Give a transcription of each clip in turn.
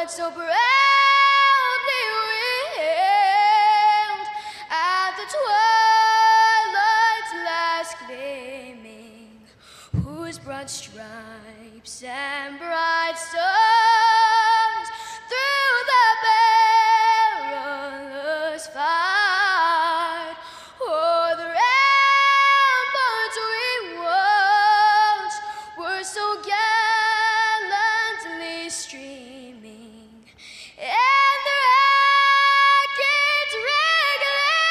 would so proudly wailed at the twilight's last gleaming, whose broad stripes and bright stars through the perilous fight o'er the ramparts we watched were so gallantly streaming, and the rockets regular,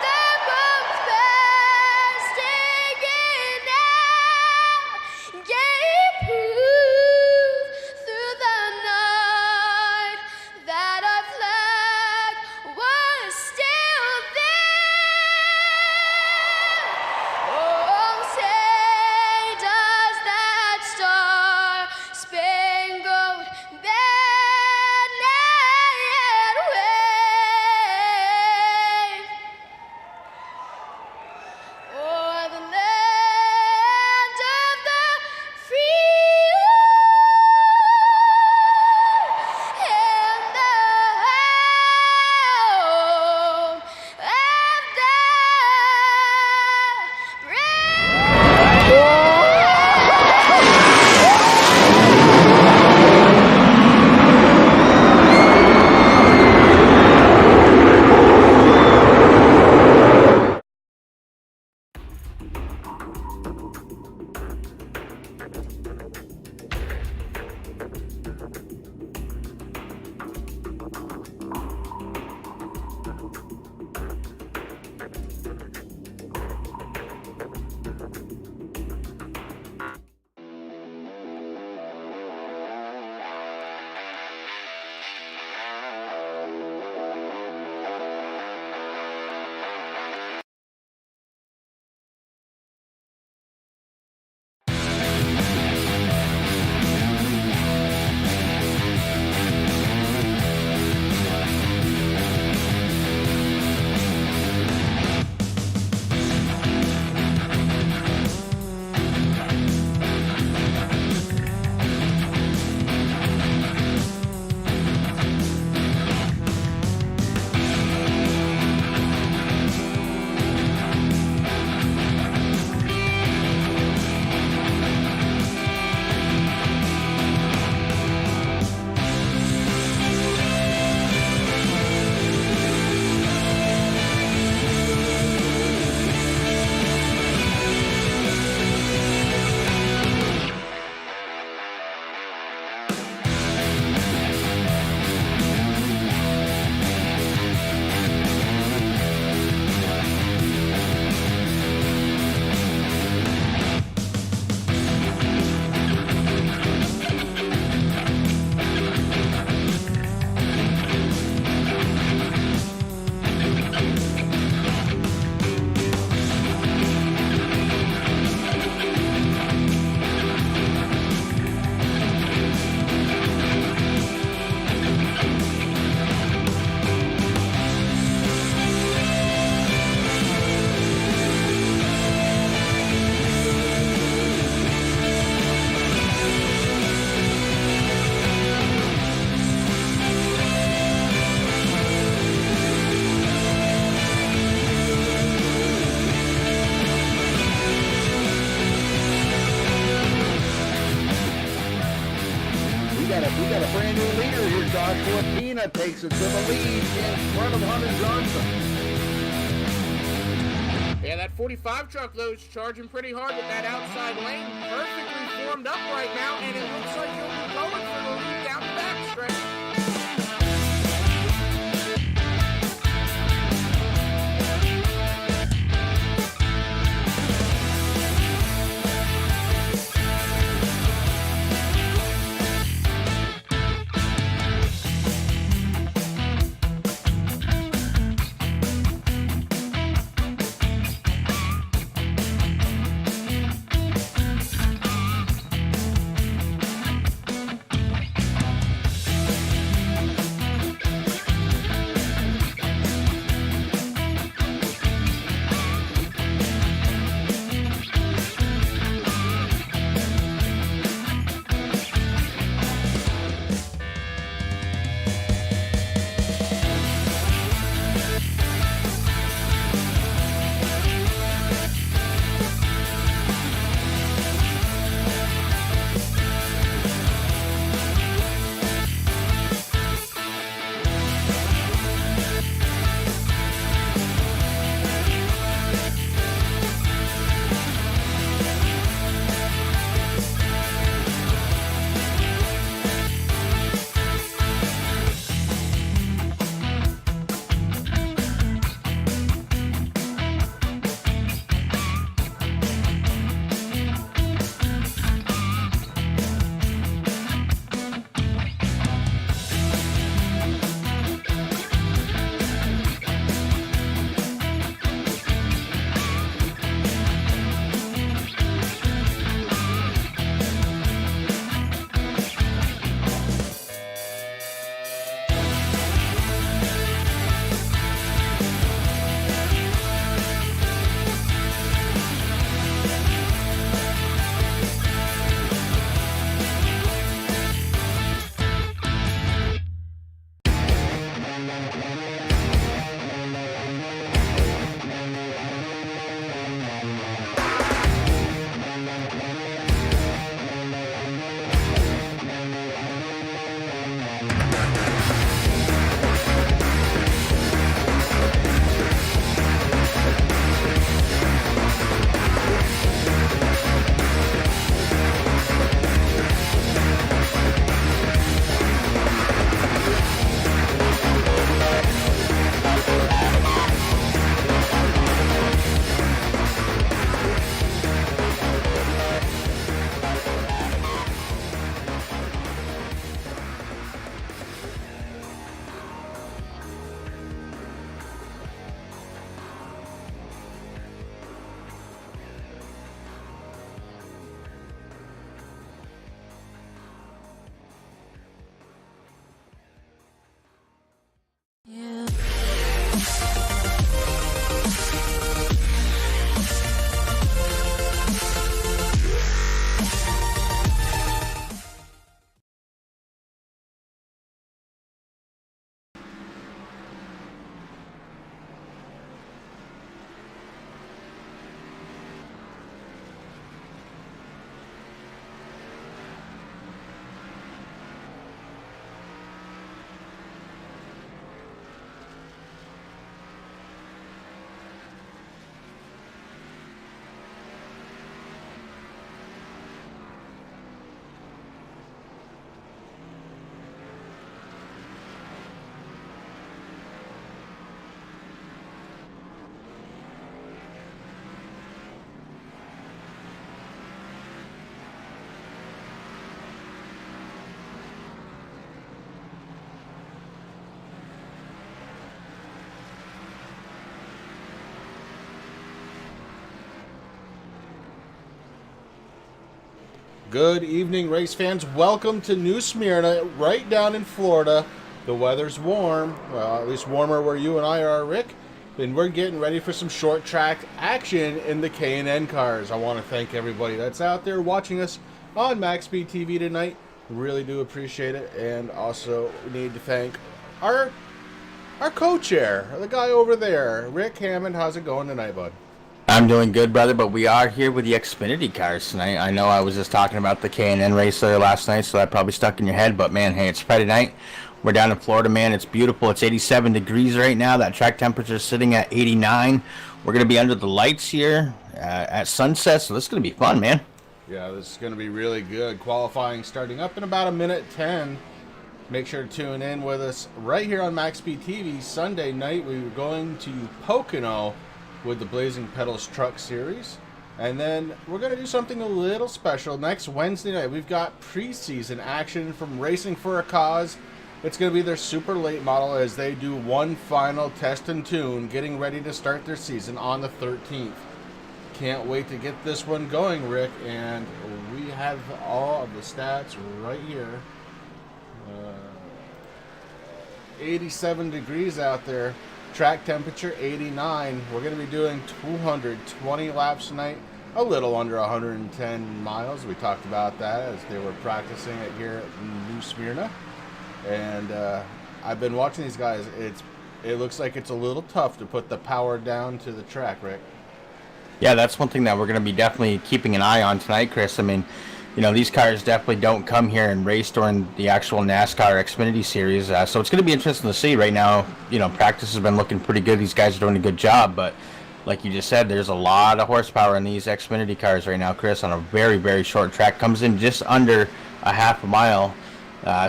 the bombs bursting in air, gave proof through the night that our flag was still there. Oh, say does that star-spangled banner yet wave o'er the land of the free and the home of the brave. We got a brand new leader here. Joshua Pina takes it to the lead in front of Hunter Johnson. Yeah, that 45 truckload's charging pretty hard with that outside lane. Perfectly formed up right now, and it looks like he'll be going for the lead down the backstretch. Good evening, race fans. Welcome to New Smyrna, right down in Florida. The weather's warm, well, at least warmer where you and I are, Rick. And we're getting ready for some short track action in the K&N cars. I want to thank everybody that's out there watching us on MaxSpeedTV tonight. Really do appreciate it. And also need to thank our co-chair, the guy over there, Rick Hammond. How's it going tonight, bud? I'm doing good, brother, but we are here with the Xfinity cars tonight. I know I was just talking about the K&N race there last night, so that probably stuck in your head, but man, hey, it's Friday night. We're down in Florida, man. It's beautiful. It's 87 degrees right now. That track temperature is sitting at 89. We're going to be under the lights here at sunset, so this is going to be fun, man. Yeah, this is going to be really good. Qualifying starting up in about a minute 10. Make sure to tune in with us right here on MaxSpeedTV. Sunday night, we're going to Pocono with the Blazing Pedals Truck Series. And then we're going to do something a little special. Next Wednesday night, we've got preseason action from Racing for a Cause. It's going to be their super late model as they do one final test and tune, getting ready to start their season on the 13th. Can't wait to get this one going, Rick. And we have all of the stats right here. 87 degrees out there. Track temperature 89. We're going to be doing 220 laps tonight, a little under 110 miles. We talked about that as they were practicing it here at New Smyrna. And I've been watching these guys. It looks like it's a little tough to put the power down to the track, Rick. Yeah, that's one thing that we're going to be definitely keeping an eye on tonight, Chris. I mean, you know, these cars definitely don't come here and race during the actual NASCAR Xfinity Series. So it's going to be interesting to see right now. You know, practice has been looking pretty good. These guys are doing a good job. But like you just said, there's a lot of horsepower in these Xfinity cars right now, Chris, on a very, very short track. Comes in just under a half a mile.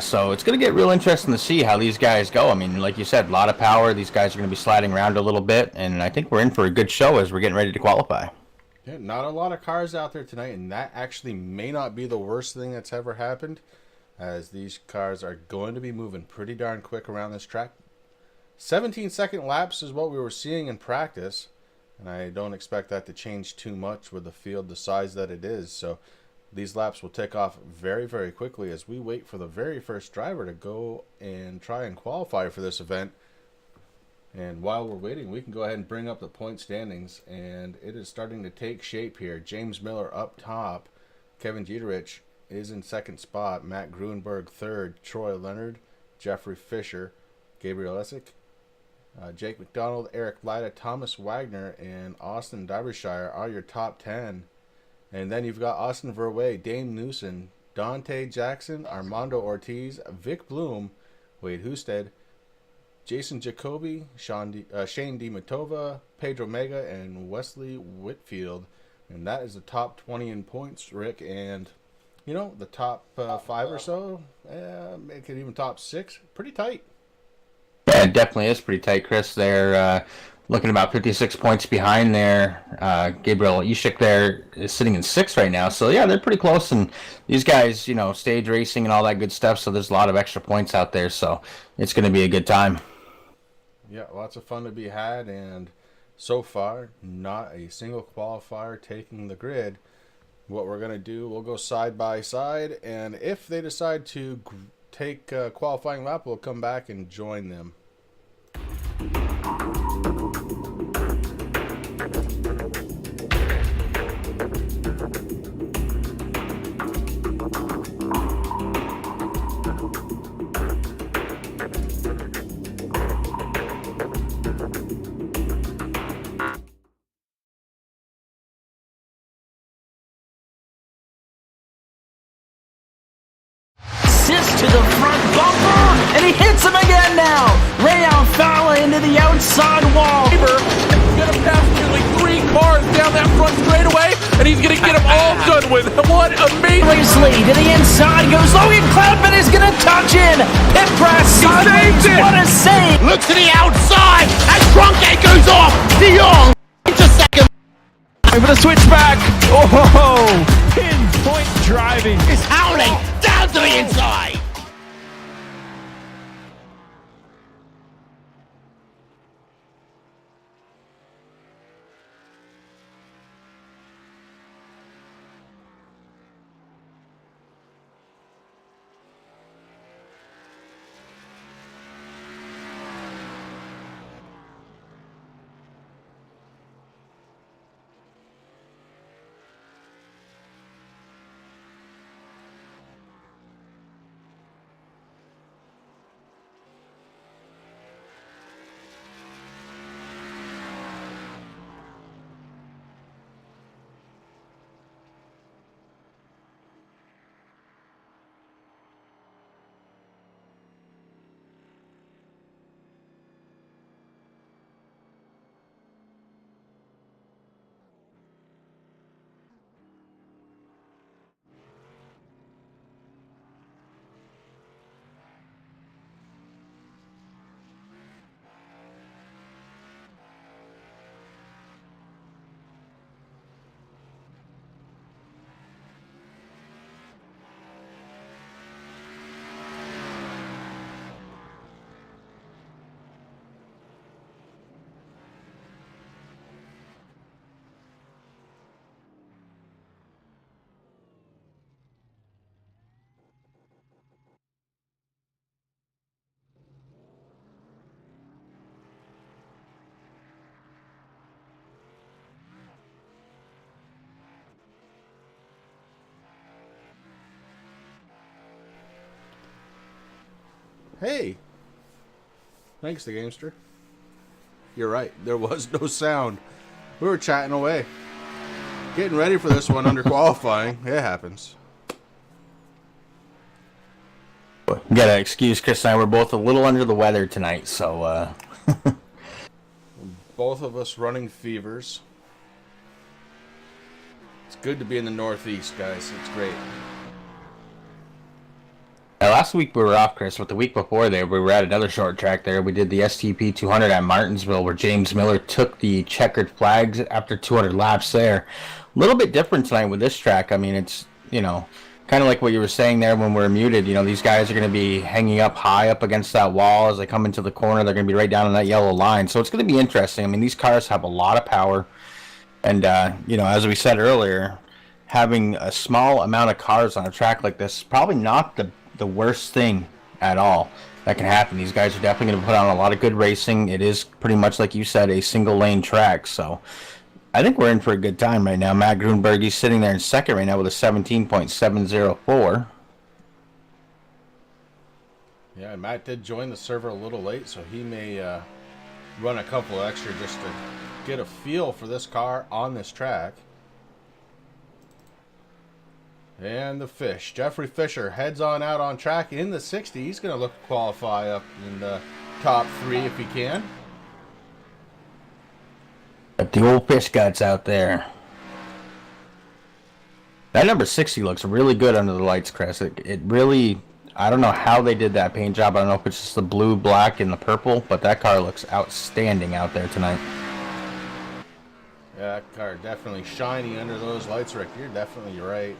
So it's going to get real interesting to see how these guys go. I mean, like you said, a lot of power. These guys are going to be sliding around a little bit. And I think we're in for a good show as we're getting ready to qualify. Yeah, not a lot of cars out there tonight, and that actually may not be the worst thing that's ever happened, as these cars are going to be moving pretty darn quick around this track. 17-second laps is what we were seeing in practice, and I don't expect that to change too much with the field the size that it is. So these laps will take off very, very quickly as we wait for the very first driver to go and try and qualify for this event. And while we're waiting, we can go ahead and bring up the point standings, and it is starting to take shape here. James Miller up top. Kevin Dieterich is in second spot. Matt Gruenberg third. Troy Leonard, Jeffrey Fisher, Gabriel Essick, Jake McDonald, Eric Lyda, Thomas Wagner, and Austin Derbyshire are your top 10. And then you've got Austin Verwey, Dane Newson, Dante Jackson, Armando Ortiz, Vic Bloom, Wade Husted, Jason Jacoby, Shane DiMatova, Pedro Mega, and Wesley Whitfield. And that is the top 20 in points, Rick. And, you know, the top 5 or so, make it even top 6. Pretty tight. Yeah, it definitely is pretty tight, Chris. They're looking about 56 points behind there. Gabriel Ishik there is sitting in 6th right now. So, yeah, they're pretty close. And these guys, you know, stage racing and all that good stuff. So there's a lot of extra points out there. So it's going to be a good time. Yeah, lots of fun to be had, and so far, not a single qualifier taking the grid. What we're going to do, we'll go side by side, and if they decide to take a qualifying lap, we'll come back and join them. To the front bumper, and he hits him again now. Rayon Fowler into the outside wall. He's going to pass nearly 3 cars down that front straightaway, and he's going to get them all done with. What amazing. Lead to the inside goes Logan Cloudman is going to touch in. Pit press sideways. What a save. Look to the outside as Trunkgate goes off. De Jong just second. Over the switchback. Oh, pinpoint driving. It's howling down to the inside. Hey. Thanks, the Gamester. You're right. There was no sound. We were chatting away. Getting ready for this one under qualifying. It happens. You gotta excuse Chris and I. We're both a little under the weather tonight, so Both of us running fevers. It's good to be in the Northeast, guys. It's great. last week we were off, Chris, but the week before there we were at another short track there. We did the STP 200 at Martinsville, where James Miller took the checkered flags after 200 laps there. A little bit different tonight with this track. I mean, it's, you know, kind of like what you were saying there when we were muted. You know, these guys are going to be hanging up high up against that wall as they come into the corner. They're going to be right down on that yellow line. So it's going to be interesting. I mean, these cars have a lot of power. And, you know, as we said earlier, having a small amount of cars on a track like this is probably not the worst thing at all that can happen. These guys are definitely going to put on a lot of good racing. It is pretty much, like you said, a single lane track. So I think we're in for a good time right now. Matt Grunberg, he's sitting there in second right now with a 17.704. Yeah, Matt did join the server a little late, so he may run a couple extra just to get a feel for this car on this track. And the fish. Jeffrey Fisher heads on out on track in the 60. He's going to look to qualify up in the top 3 if he can. Got the old fish guts out there. That number 60 looks really good under the lights, Chris. It really, I don't know how they did that paint job. I don't know if it's just the blue, black, and the purple, but that car looks outstanding out there tonight. Yeah, that car definitely shiny under those lights, Rick. You're definitely right.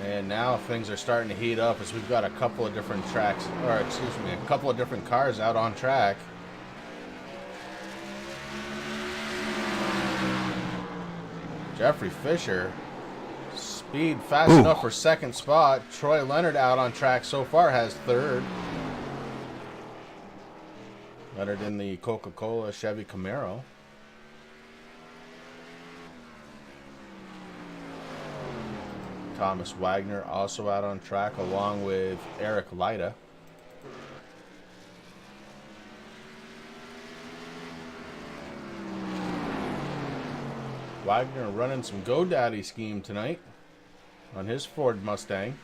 And now things are starting to heat up as we've got a couple of different tracks, or excuse me, a couple of different cars out on track. Jeffrey Fisher, speed fast enough for second spot. Troy Leonard out on track so far has third. Leonard in the Coca-Cola Chevy Camaro. Thomas Wagner also out on track along with Eric Lida. Wagner running some GoDaddy scheme tonight on his Ford Mustang.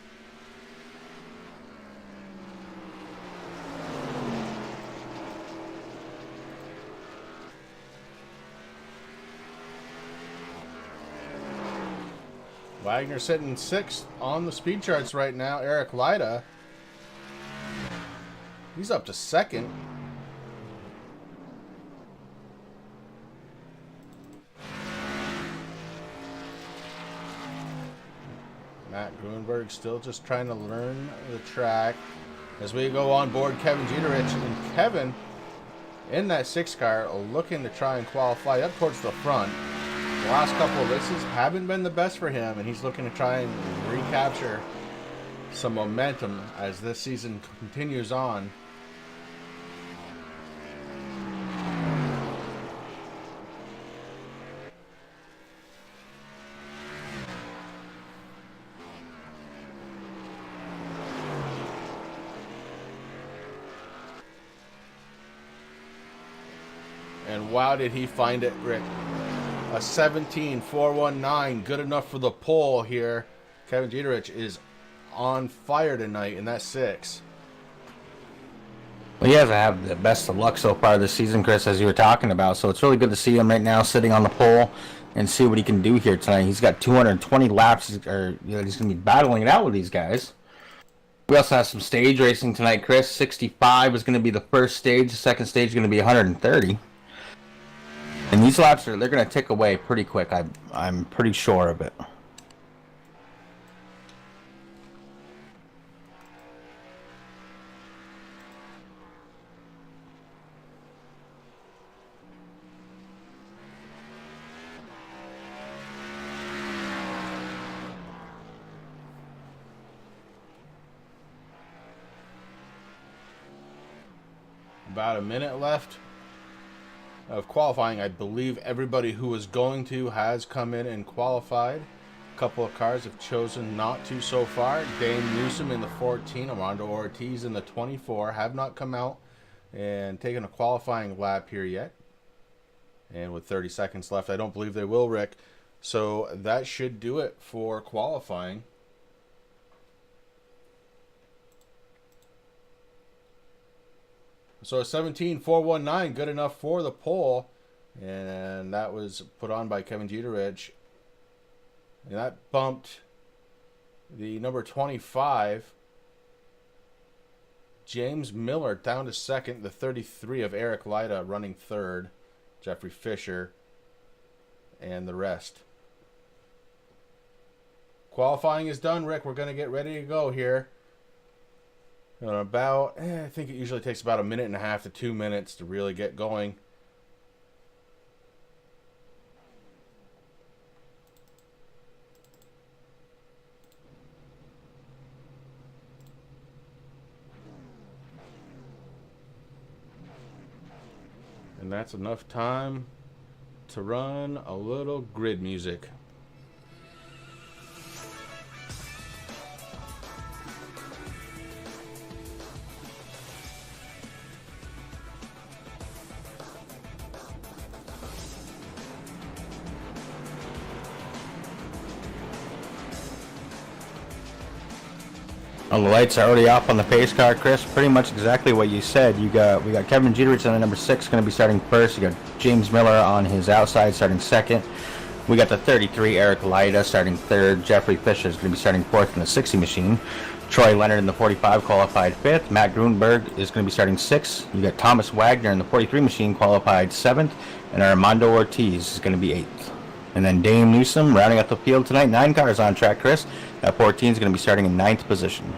Wagner sitting 6th on the speed charts right now. Eric Lida, he's up to 2nd. Matt Grunberg still just trying to learn the track as we go on board Kevin Jeterich. And Kevin in that 6 car looking to try and qualify up towards the front. The last couple of races haven't been the best for him, and he's looking to try and recapture some momentum as this season continues on. And wow, did he find it, Rick. A 17.419, good enough for the pole here. Kevin Jeterich is on fire tonight in that 6. Well, he hasn't had the best of luck so far this season, Chris, as you were talking about. So it's really good to see him right now sitting on the pole and see what he can do here tonight. He's got 220 laps, or you know, he's going to be battling it out with these guys. We also have some stage racing tonight, Chris. 65 is going to be the first stage. The second stage is going to be 130. And these laps they're going to tick away pretty quick. I'm pretty sure of it. About a minute left of qualifying. I believe everybody who was going to has come in and qualified. A couple of cars have chosen not to so far. Dame Newsom in the 14, Armando Ortiz in the 24 have not come out and taken a qualifying lap here yet. And with 30 seconds left, I don't believe they will, Rick. So that should do it for qualifying. So a 17.419, good enough for the pole. And that was put on by Kevin Jeterich. And that bumped the number 25, James Miller, down to second. The 33 of Eric Lida running third. Jeffrey Fisher and the rest. Qualifying is done, Rick. We're going to get ready to go here. About, I think it usually takes about 1.5 to 2 minutes to really get going. And that's enough time to run a little grid music. Well, the lights are already off on the pace car, Chris. Pretty much exactly what you said. We got Kevin Jeterich on the number 6 going to be starting first. You got James Miller on his outside starting second. We got the 33 Eric Lida starting third. Jeffrey Fisher is going to be starting fourth in the 60 machine. Troy Leonard in the 45 qualified fifth. Matt Grunberg is going to be starting sixth. You got Thomas Wagner in the 43 machine qualified seventh, and Armando Ortiz is going to be eighth. And then Dame Newsom rounding out the field tonight. 9 cars on track, Chris. That 14 is going to be starting in 9th position.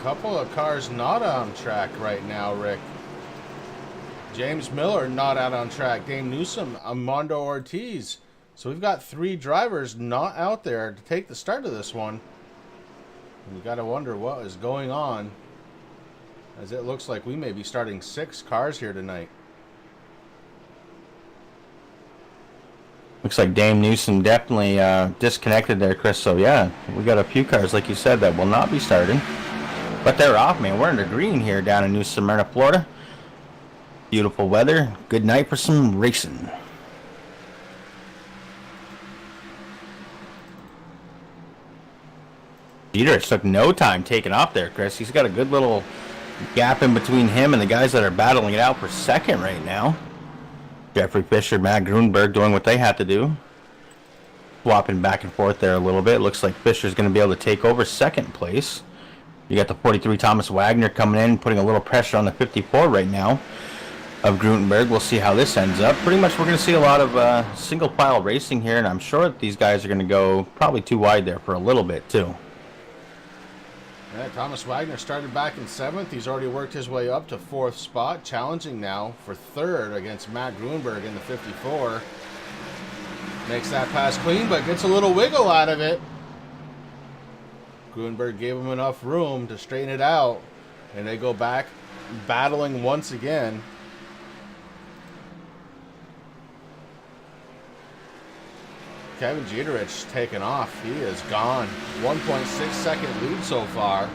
Couple of cars not on track right now, Rick. James Miller not out on track. Dame Newsom, Armando Ortiz. So we've got 3 drivers not out there to take the start of this one. And you got to wonder what is going on, as it looks like we may be starting 6 cars here tonight. Looks like Dame Newsom definitely disconnected there, Chris. So, yeah, we got a few cars, like you said, that will not be starting. But they're off, man. We're in the green here down in New Smyrna, Florida. Beautiful weather. Good night for some racing. Jeterich took no time taking off there, Chris. He's got a good little gap in between him and the guys that are battling it out for second right now. Jeffrey Fisher, Matt Grunberg doing what they had to do. Swapping back and forth there a little bit. Looks like Fisher's going to be able to take over second place. You got the 43 Thomas Wagner coming in, putting a little pressure on the 54 right now of Grunberg. We'll see how this ends up. Pretty much we're going to see a lot of single file racing here, and I'm sure that these guys are going to go probably too wide there for a little bit too. Yeah, Thomas Wagner started back in 7th. He's already worked his way up to 4th spot, challenging now for 3rd against Matt Grunberg in the 54. Makes that pass clean, but gets a little wiggle out of it. Grunberg gave him enough room to straighten it out, and they go back battling once again. Kevin Jeterich taking off. He is gone. 1.6 second lead so far.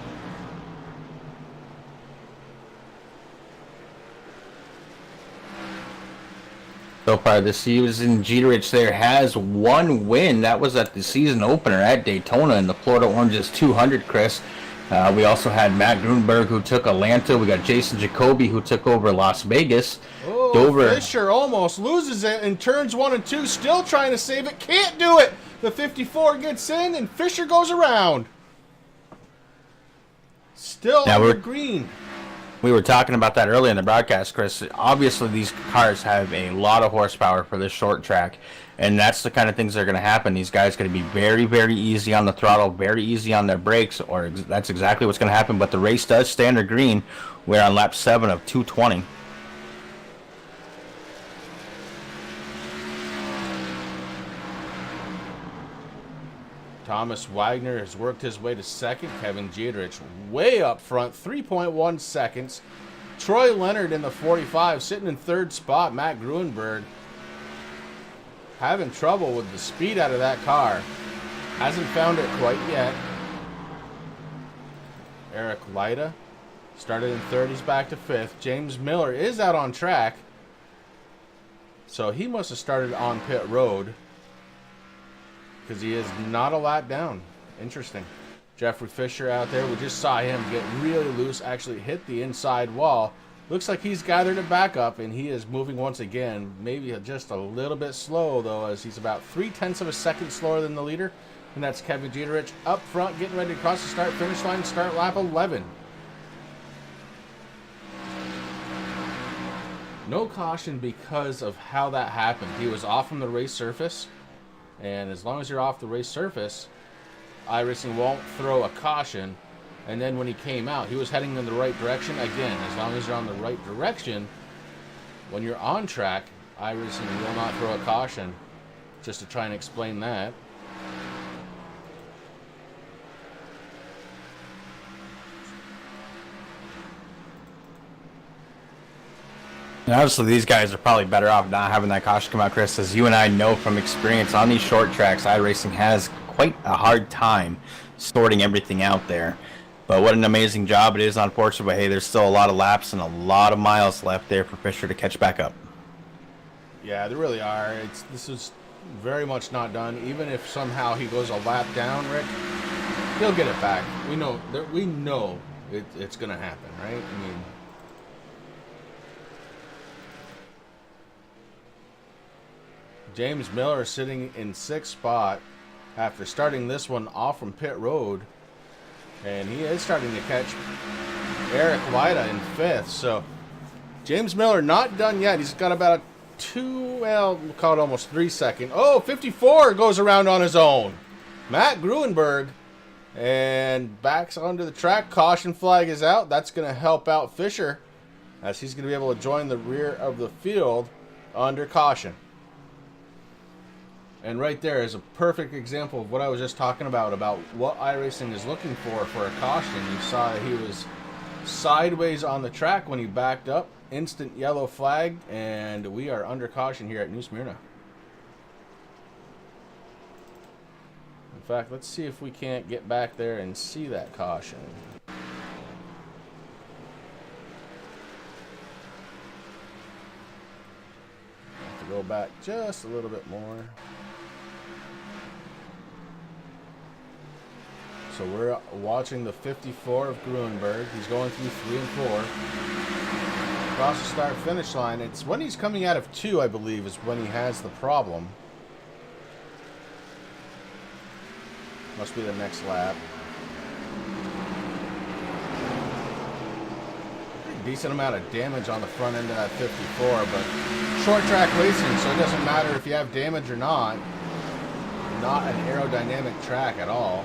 So far this season, Jeterich there has 1 win. That was at the season opener at Daytona in the Florida Oranges 200, Chris. We also had Matt Grunberg, who took Atlanta. We got Jason Jacoby, who took over Las Vegas. Oh, Dover. Fisher almost loses it in turns 1 and 2. Still trying to save it. Can't do it. The 54 gets in, and Fisher goes around. Still on the green. We were talking about that earlier in the broadcast, Chris. Obviously, these cars have a lot of horsepower for this short track, and that's the kind of things that are going to happen. These guys are going to be very, very easy on the throttle, very easy on their brakes, or that's exactly what's going to happen. But the race does stay under green. We're on lap 7 of 220. Thomas Wagner has worked his way to 2nd. Kevin Jeterich way up front, 3.1 seconds. Troy Leonard in the 45 sitting in 3rd spot. Matt Grunberg having trouble with the speed out of that car. Hasn't found it quite yet. Eric Lyda started in third. He's back to fifth. James Miller is out on track. So he must have started on pit road because he is not a lap down. Interesting. Jeffrey Fisher out there. We just saw him get really loose, actually hit the inside wall. Looks like he's gathered it back up, and he is moving once again. Maybe just a little bit slow, though, as he's about 0.3 of a second slower than the leader. And that's Kevin Jeterich up front, getting ready to cross the start-finish line, start lap 11. No caution because of how that happened. He was off from the race surface, and as long as you're off the race surface, iRacing won't throw a caution. And then when he came out, he was heading in the right direction. Again, as long as you're on the right direction, when you're on track, iRacing will not throw a caution. Just to try and explain that. And obviously, these guys are probably better off not having that caution come out, Chris. As you and I know from experience on these short tracks, iRacing has quite a hard time sorting everything out there. But what an amazing job it is, unfortunately. But hey, there's still a lot of laps and a lot of miles left there for Fisher to catch back up. Yeah, there really are. This is very much not done. Even if somehow he goes a lap down, Rick, he'll get it back. We know it's going to happen, right? I mean, James Miller sitting in sixth spot after starting this one off from pit road. And he is starting to catch Eric Lyda in fifth. So James Miller not done yet. He's got about we'll call it almost 3 second. Oh, 54 goes around on his own. Matt Gruenberg. And backs onto the track. Caution flag is out. That's going to help out Fisher, as he's going to be able to join the rear of the field under caution. And right there is a perfect example of what I was just talking about what iRacing is looking for a caution. You saw that he was sideways on the track when he backed up. Instant yellow flag, and we are under caution here at New Smyrna. In fact, let's see if we can't get back there and see that caution. Have to go back just a little bit more. So we're watching the 54 of Gruenberg. He's going through 3 and 4. Across the start-finish line. It's when he's coming out of 2, I believe, is when he has the problem. Must be the next lap. Pretty decent amount of damage on the front end of that 54, but short track racing, so it doesn't matter if you have damage or not. Not an aerodynamic track at all.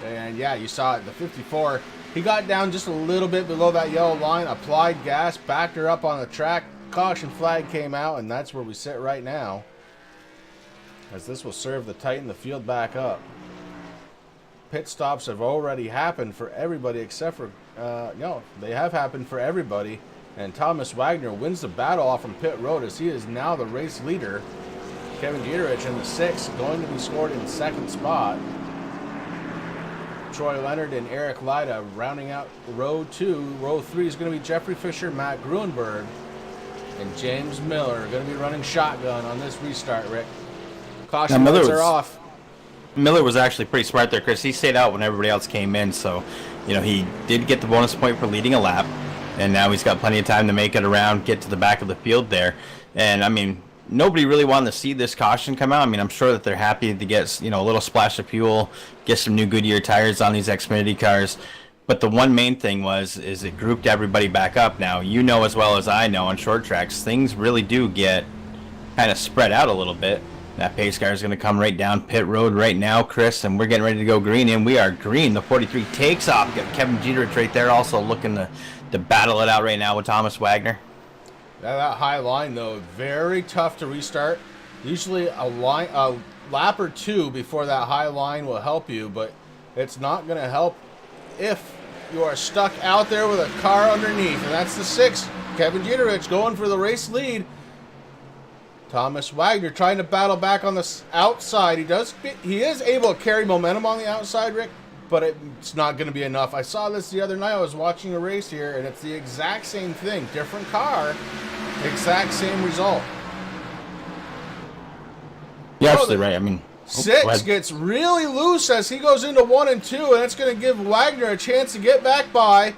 And yeah, you saw it, the 54, he got down just a little bit below that yellow line, applied gas, backed her up on the track, caution flag came out, and that's where we sit right now, as this will serve to tighten the field back up. Pit stops have already happened for everybody except for, no, they have happened for everybody, and Thomas Wagner wins the battle off from pit road as he is now the race leader. Kevin Jeterich in the 6th, going to be scored in 2nd spot. Troy Leonard and Eric Lyda rounding out row 2. Row 3 is going to be Jeffrey Fisher, Matt Gruenberg, and James Miller are going to be running shotgun on this restart, Rick. Caution lights are off. Miller was actually pretty smart there, Chris. He stayed out when everybody else came in, so he did get the bonus point for leading a lap, and now he's got plenty of time to make it around, get to the back of the field there. And I mean, nobody really wanted to see this caution come out. I mean, I'm sure that they're happy to get, a little splash of fuel, get some new Goodyear tires on these Xfinity cars. But the one main thing is it grouped everybody back up. Now, as well as I know on short tracks, things really do get kind of spread out a little bit. That pace car is going to come right down pit road right now, Chris, and we're getting ready to go green, and we are green. The 43 takes off. Got Kevin Jeterich right there also looking to battle it out right now with Thomas Wagner. That high line, though, very tough to restart. Usually a lap or 2 before that high line will help you, but it's not going to help if you are stuck out there with a car underneath. And that's the 6th. Kevin Jeterich going for the race lead. Thomas Wagner trying to battle back on the outside. He is able to carry momentum on the outside, Rick, but it's not going to be enough. I saw this the other night. I was watching a race here, and it's the exact same thing. Different car, exact same result. You're absolutely right. I mean, Six gets really loose as he goes into 1 and 2, and it's going to give Wagner a chance to get back by.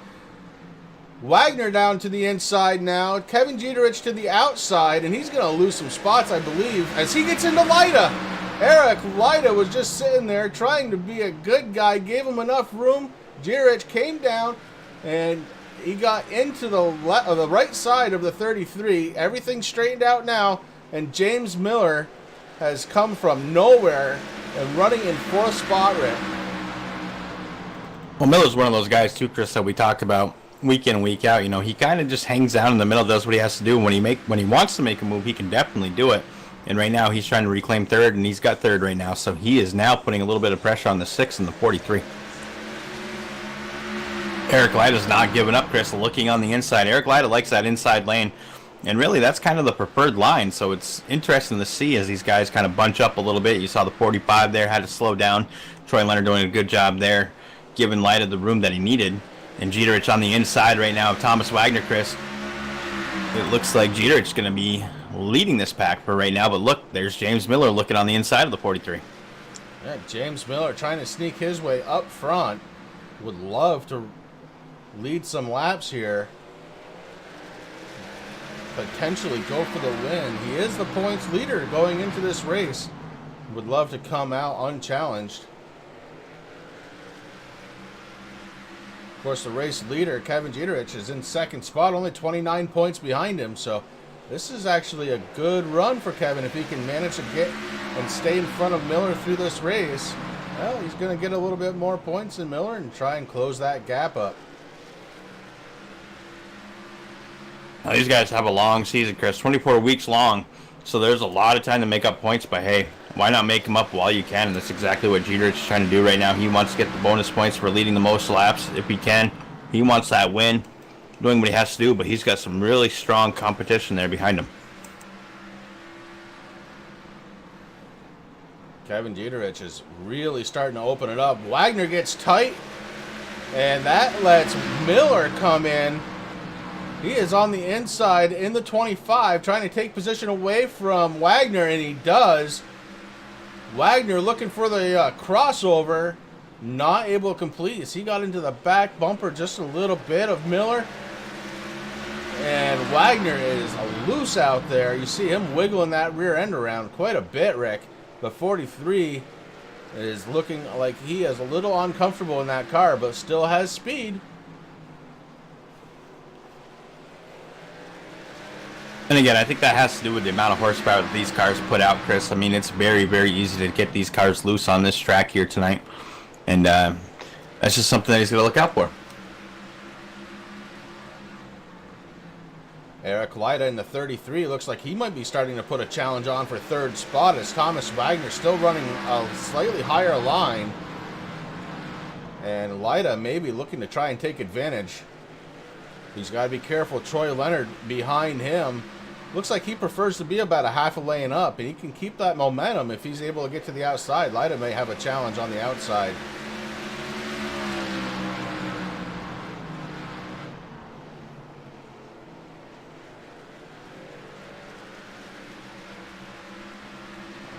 Wagner down to the inside now. Kevin Jeterich to the outside, and he's going to lose some spots, I believe, as he gets into Lyda. Eric Lyda was just sitting there trying to be a good guy, gave him enough room. Jeterich came down, and he got into the right side of the 33. Everything straightened out now, and James Miller has come from nowhere and running in 4th spot, Rick. Well, Miller's one of those guys too, Chris, that we talked about week in, week out. You know, he kind of just hangs out in the middle, does what he has to do. When he wants to make a move, he can definitely do it. And right now, he's trying to reclaim 3rd, and he's got 3rd right now. So he is now putting a little bit of pressure on the 6 and the 43. Eric Lyda's not giving up, Chris, looking on the inside. Eric Lyda likes that inside lane. And really, that's kind of the preferred line. So it's interesting to see as these guys kind of bunch up a little bit. You saw the 45 there, had to slow down. Troy Leonard doing a good job there, giving Lyda the room that he needed. And Jeterich on the inside right now of Thomas Wagner, Chris. It looks like Jeterich's going to be leading this pack for right now. But look, there's James Miller looking on the inside of the 43. Yeah, James Miller trying to sneak his way up front. Would love to lead some laps here. Potentially go for the win. He is the points leader going into this race. Would love to come out unchallenged. Of course, the race leader, Kevin Jeterich, is in 2nd spot, only 29 points behind him. So this is actually a good run for Kevin if he can manage to get and stay in front of Miller through this race. Well, he's going to get a little bit more points than Miller and try and close that gap up. Now, these guys have a long season, Chris, 24 weeks long. So there's a lot of time to make up points, but hey, why not make them up while you can? And that's exactly what Jeterich is trying to do right now. He wants to get the bonus points for leading the most laps if he can. He wants that win, doing what he has to do, but he's got some really strong competition there behind him. Kevin Jeterich is really starting to open it up. Wagner gets tight, and that lets Miller come in. He is on the inside in the 25, trying to take position away from Wagner, and he does. Wagner looking for the crossover, not able to complete as he got into the back bumper just a little bit of Miller. And Wagner is loose out there. You see him wiggling that rear end around quite a bit, Rick. The 43 is looking like he is a little uncomfortable in that car, but still has speed. And again, I think that has to do with the amount of horsepower that these cars put out, Chris. I mean, it's very, very easy to get these cars loose on this track here tonight. And that's just something that he's going to look out for. Eric Lyda in the 33 looks like he might be starting to put a challenge on for 3rd spot as Thomas Wagner still running a slightly higher line. And Lyda maybe looking to try and take advantage. He's got to be careful. Troy Leonard behind him. Looks like he prefers to be about a half a lane up, and he can keep that momentum if he's able to get to the outside. Lyda may have a challenge on the outside.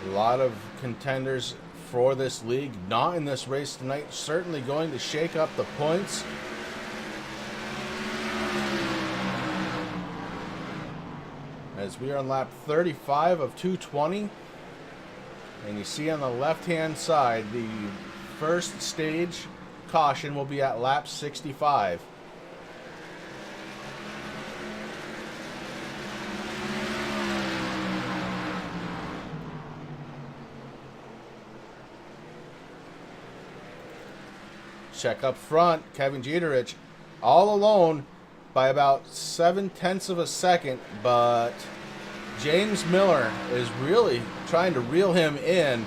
A lot of contenders for this league, not in this race tonight. Certainly going to shake up the points. As we are on lap 35 of 220. And you see on the left-hand side, the first stage caution will be at lap 65. Check up front, Kevin Jeterich all alone by about 7/10 of a second, but James Miller is really trying to reel him in.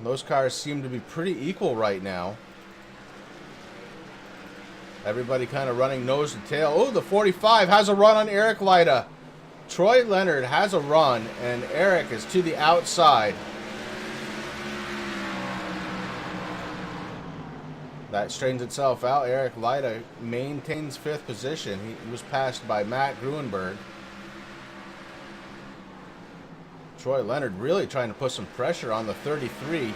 Those cars seem to be pretty equal right now. Everybody kind of running nose to tail. Oh, the 45 has a run on Eric Lyda. Troy Leonard has a run, and Eric is to the outside. That straightens itself out. Eric Lyda maintains 5th position. He was passed by Matt Gruenberg. Troy Leonard really trying to put some pressure on the 33.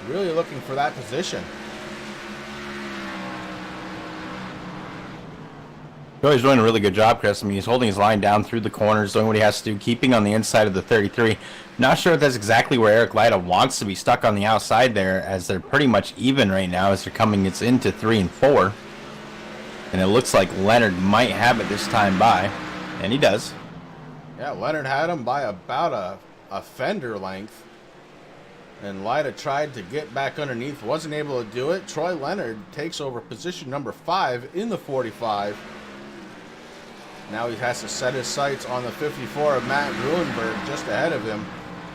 Really looking for that position. Troy's doing a really good job, Chris. I mean, he's holding his line down through the corners, doing what he has to do, keeping on the inside of the 33. Not sure if that's exactly where Eric Lyda wants to be, stuck on the outside there, as they're pretty much even right now as they're coming into 3 and 4. And it looks like Leonard might have it this time by, and he does. Yeah, Leonard had him by about a fender length. And Lyda tried to get back underneath, wasn't able to do it. Troy Leonard takes over position number 5 in the 45. Now he has to set his sights on the 54 of Matt Gruenberg just ahead of him.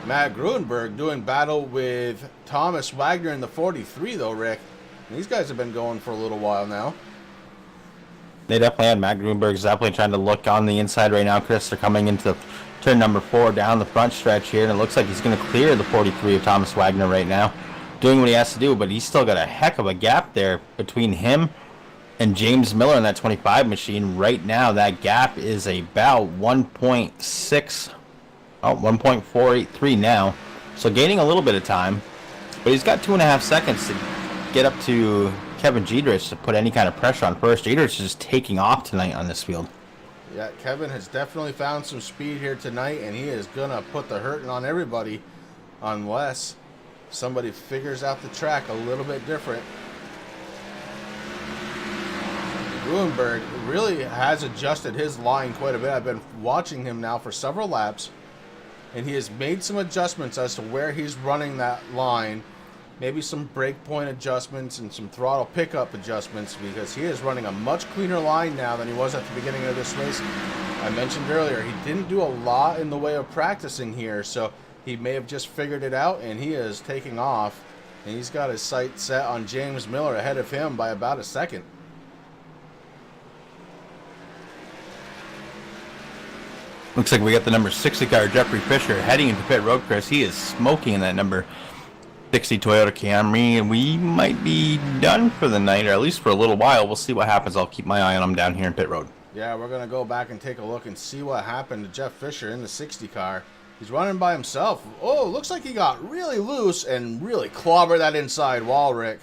Matt Gruenberg doing battle with Thomas Wagner in the 43 though, Rick. And these guys have been going for a little while now. They definitely had. Matt Gruenberg's definitely trying to look on the inside right now, Chris. They're coming into turn number 4 down the front stretch here, and it looks like he's going to clear the 43 of Thomas Wagner right now, doing what he has to do, but he's still got a heck of a gap there between him and James Miller in that 25 machine. Right now, that gap is about 1.483 now, so gaining a little bit of time, but he's got 2.5 seconds to get up to Kevin Giedrich to put any kind of pressure on first. Giedrich is just taking off tonight on this field. Yeah, Kevin has definitely found some speed here tonight, and he is going to put the hurting on everybody unless somebody figures out the track a little bit different. Gruenberg really has adjusted his line quite a bit. I've been watching him now for several laps, and he has made some adjustments as to where he's running that line. Maybe some brake point adjustments and some throttle pickup adjustments, because he is running a much cleaner line now than he was at the beginning of this race. I mentioned earlier, he didn't do a lot in the way of practicing here, so he may have just figured it out, and he is taking off. And he's got his sight set on James Miller ahead of him by about a second. Looks like we got the number 60 car, Jeffrey Fisher, heading into pit road, Chris. He is smoking in that number 60 Toyota Camry, and we might be done for the night, or at least for a little while. We'll see what happens. I'll keep my eye on him down here in pit road. Yeah, we're going to go back and take a look and see what happened to Jeff Fisher in the 60 car. He's running by himself. Oh, looks like he got really loose and really clobbered that inside wall, Rick.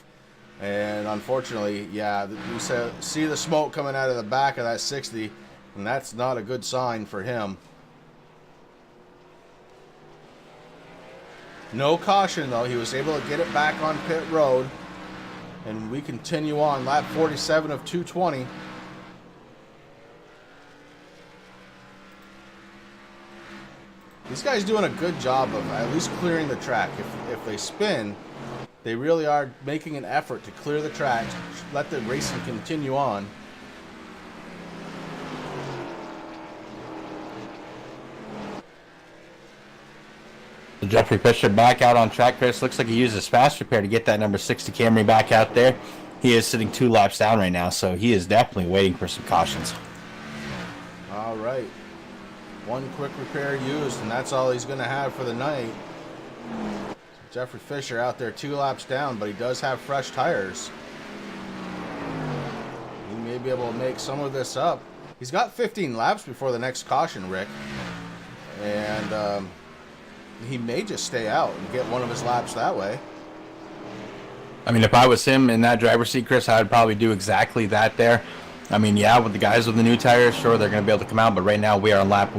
And unfortunately, yeah, you see the smoke coming out of the back of that 60, and that's not a good sign for him. No caution, though. He was able to get it back on pit road, and we continue on lap 47 of 220. These guys doing a good job of at least clearing the track. If they spin, they really are making an effort to clear the track, let the racing continue on. Jeffrey Fisher back out on track, Chris. Looks like he used his fast repair to get that number 60 Camry back out there. He is sitting 2 laps down right now, so he is definitely waiting for some cautions. All right. One quick repair used, and that's all he's going to have for the night. So Jeffrey Fisher out there 2 laps down, but he does have fresh tires. He may be able to make some of this up. He's got 15 laps before the next caution, Rick. And he may just stay out and get one of his laps that way. I mean, if I was him in that driver's seat, Chris, I would probably do exactly that there. I mean, yeah, with the guys with the new tires, sure, they're going to be able to come out, but right now we are on lap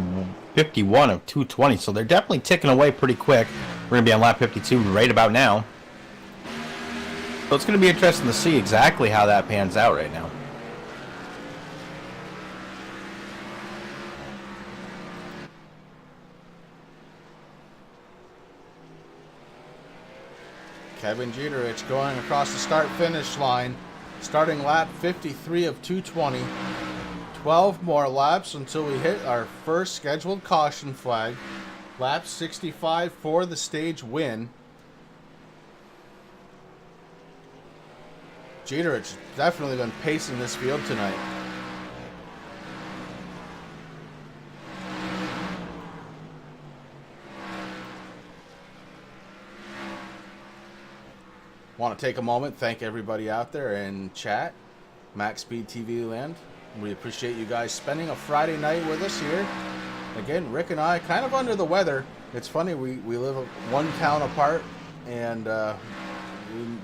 51 of 220, so they're definitely ticking away pretty quick. We're going to be on lap 52 right about now. So it's going to be interesting to see exactly how that pans out right now. Kevin Giedrich going across the start-finish line, starting lap 53 of 220. 12 more laps until we hit our first scheduled caution flag. Lap 65 for the stage win. Giedrich definitely been pacing this field tonight. Want to take a moment, thank everybody out there in chat, MaxSpeedTV land. We appreciate you guys spending a Friday night with us here. Again, Rick and I kind of under the weather. It's funny, we live one town apart, and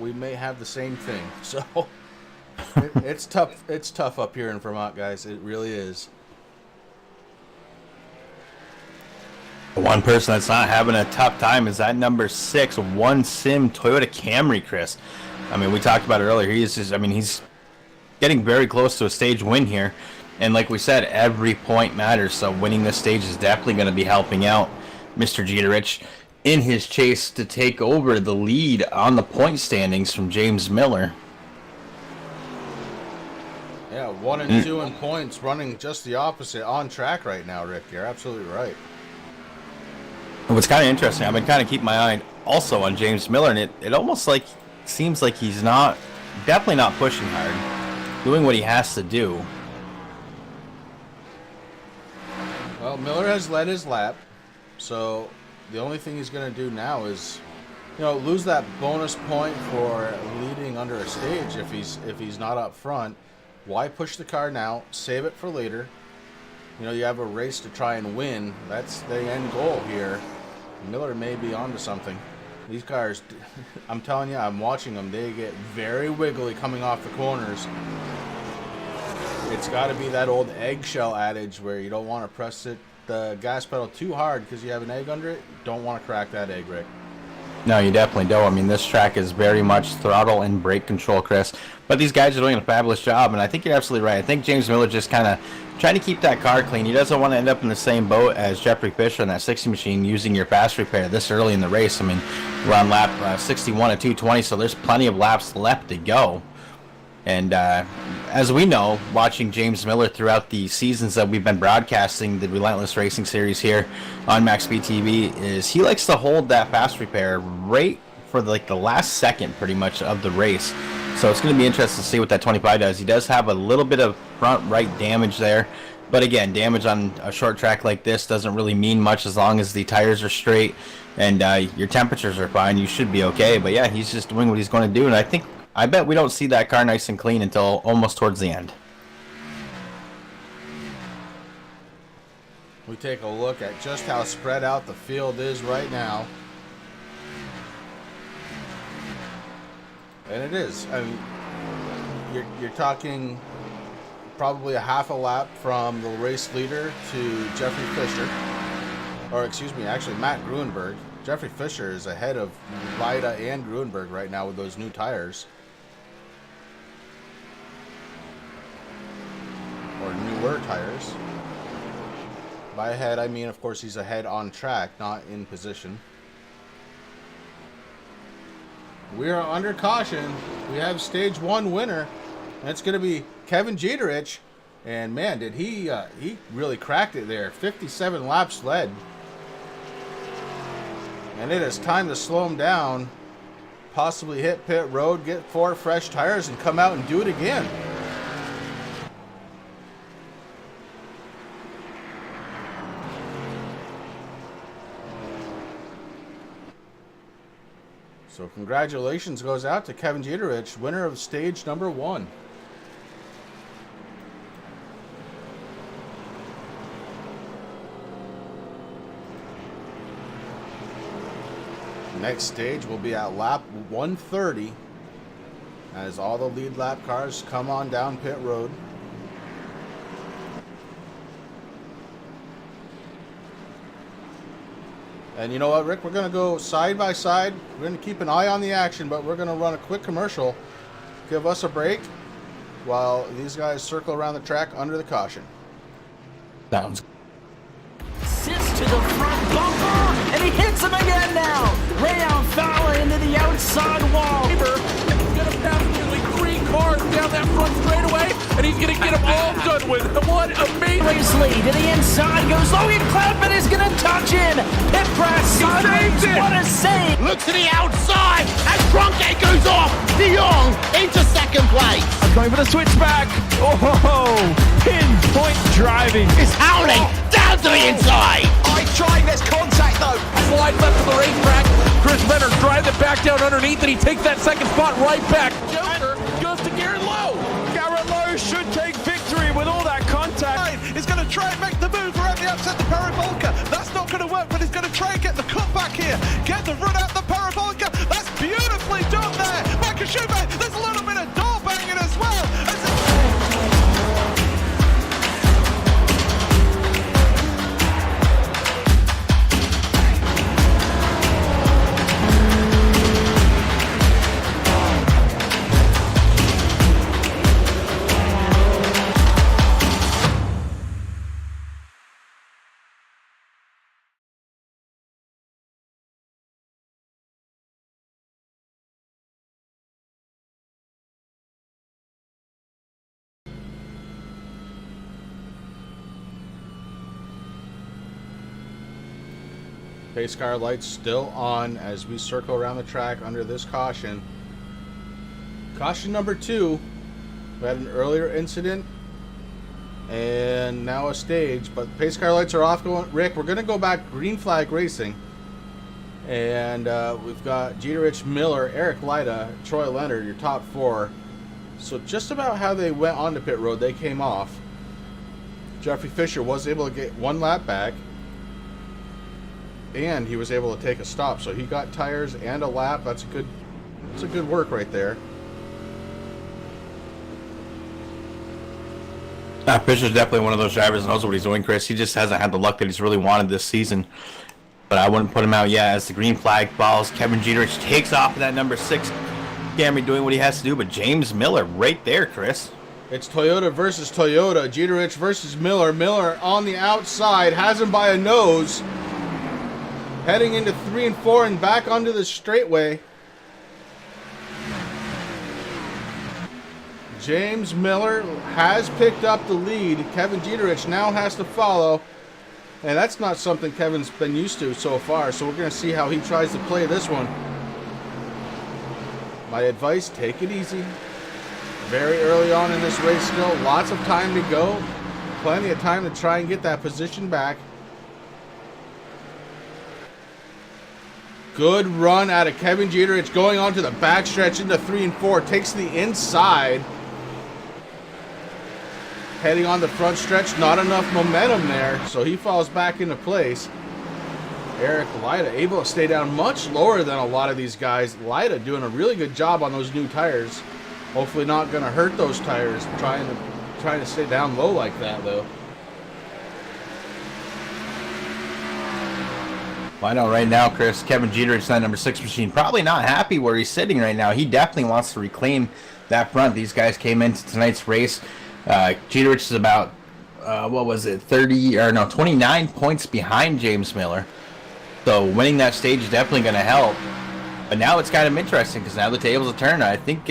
we may have the same thing. So it's tough. It's tough up here in Vermont, guys. It really is. One person that's not having a tough time is that number 6, One Sim Toyota Camry, Chris. I mean, we talked about it earlier. He's getting very close to a stage win here. And like we said, every point matters. So winning this stage is definitely going to be helping out Mr. Jeterich in his chase to take over the lead on the point standings from James Miller. Yeah, 1 and 2 in points, running just the opposite on track right now, Rick. You're absolutely right. What's kind of interesting, I've been kind of keeping my eye also on James Miller, and it almost like seems like he's definitely not pushing hard, doing what he has to do. Well, Miller has led his lap, so the only thing he's going to do now is, lose that bonus point for leading under a stage if he's not up front. Why push the car now? Save it for later. You have a race to try and win. That's the end goal here. Miller may be onto something. These cars, I'm telling you, I'm watching them. They get very wiggly coming off the corners. It's got to be that old eggshell adage where you don't want to press the gas pedal too hard because you have an egg under it. Don't want to crack that egg, Rick. No, you definitely don't. I mean, this track is very much throttle and brake control, Chris. But these guys are doing a fabulous job, and I think you're absolutely right. I think James Miller just kind of trying to keep that car clean. He doesn't want to end up in the same boat as Jeffrey Fisher in that 60 machine using your fast repair this early in the race. I mean, we're on lap 61 at 220, so there's plenty of laps left to go. And as we know, watching James Miller throughout the seasons that we've been broadcasting the Relentless Racing Series here on MaxSpeedTV, is he likes to hold that fast repair right for the last second pretty much of the race. So it's going to be interesting to see what that 25 does. He does have a little bit of front right damage there. But again, damage on a short track like this doesn't really mean much as long as the tires are straight and your temperatures are fine. You should be okay. But yeah, he's just doing what he's going to do. And I bet we don't see that car nice and clean until almost towards the end. We take a look at just how spread out the field is right now. And it is. I mean, you're talking probably a half a lap from the race leader to Jeffrey Fisher. Or excuse me, actually Matt Gruenberg. Jeffrey Fisher is ahead of Vida and Gruenberg right now with those new tires. Or newer tires. By ahead, I mean, of course, he's ahead on track, not in position. We are under caution. We have stage 1 winner. That's going to be Kevin Jeterich. And man, did he really cracked it there. 57 laps led. And it is time to slow him down. Possibly hit pit road, get 4 fresh tires, and come out and do it again. So congratulations goes out to Kevin Jeterich, winner of stage number 1. Next stage will be at lap 130 as all the lead lap cars come on down pit road. And you know what, Rick? We're going to go side by side. We're going to keep an eye on the action, but we're going to run a quick commercial. Give us a break while these guys circle around the track under the caution. Sounds Assist to the front bumper, and he hits him again now. Rayon Fowler into the outside wall. He's going to pass nearly 3 cars down that front straightaway, and he's going to get them all done with. What amazing Race lead to the inside goes Logan Clapman is going to touch in. Pit press saves. What a save. Look to the outside as Cronkite goes off. De Jong into second place. Going for the switchback. Oh, pinpoint driving. It's howling down to the inside. I tried, there's contact though. Clyde left of the racetrack. Chris Leonard drives it back down underneath, and he takes that second spot right back. Joker goes to Garrett Lowe. Garrett Lowe should take victory with all that contact. He's going to try and make the move around the outside the Parabolka. That's not going to work, but he's going to try and get the cut back here. Get the run out the Parabolka. That's beautifully done there. Michael Schumacher, there's a little bit of door banging as well. Pace car lights still on as we circle around the track under this caution. Caution number 2. We had an earlier incident and now a stage, but pace car lights are off. Rick, we're going to go back green flag racing. And we've got Jeterich, Miller, Eric Lyda, Troy Leonard, your top 4. So just about how they went onto pit road, they came off. Jeffrey Fisher was able to get 1 lap back, and he was able to take a stop, so he got tires and a lap. That's a good work right there. Fisher's definitely one of those drivers that knows what he's doing, Chris. He just hasn't had the luck that he's really wanted this season. But I wouldn't put him out yet as the green flag falls. Kevin Jeterich takes off of that number 6 Camry doing what he has to do, but James Miller right there, Chris. It's Toyota versus Toyota. Jeterich versus Miller. Miller on the outside, has him by a nose. Heading into 3 and 4 and back onto the straightaway. James Miller has picked up the lead. Kevin Jeterich now has to follow. And that's not something Kevin's been used to so far. So we're going to see how he tries to play this one. My advice, take it easy. Very early on in this race still. Lots of time to go. Plenty of time to try and get that position back. Good run out of Kevin Jeterich going on to the backstretch into 3 and 4. Takes the inside. Heading on the front stretch. Not enough momentum there. So he falls back into place. Eric Lyda able to stay down much lower than a lot of these guys. Lyda doing a really good job on those new tires. Hopefully not going to hurt those tires. Trying to stay down low like that though. Well, I know right now, Chris, Kevin Jeterich, that number 6 machine, probably not happy where he's sitting right now. He definitely wants to reclaim that front. These guys came into tonight's race. Jeterich is about, 29 points behind James Miller. So winning that stage is definitely going to help. But now it's kind of interesting because now the tables are turned. I think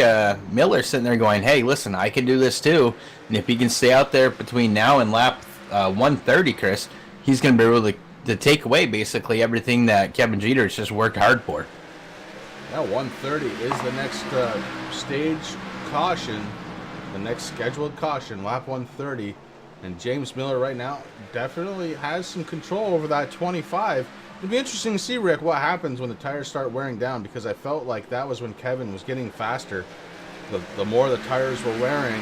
Miller's sitting there going, hey, listen, I can do this too. And if he can stay out there between now and lap 130, Chris, he's going to be able to take away basically everything that Kevin Jeterich just worked hard for. Now 130 is the next stage caution, the next scheduled caution, lap 130. And James Miller right now definitely has some control over that 25. It'll be interesting to see, Rick, what happens when the tires start wearing down, because I felt like that was when Kevin was getting faster. The more the tires were wearing,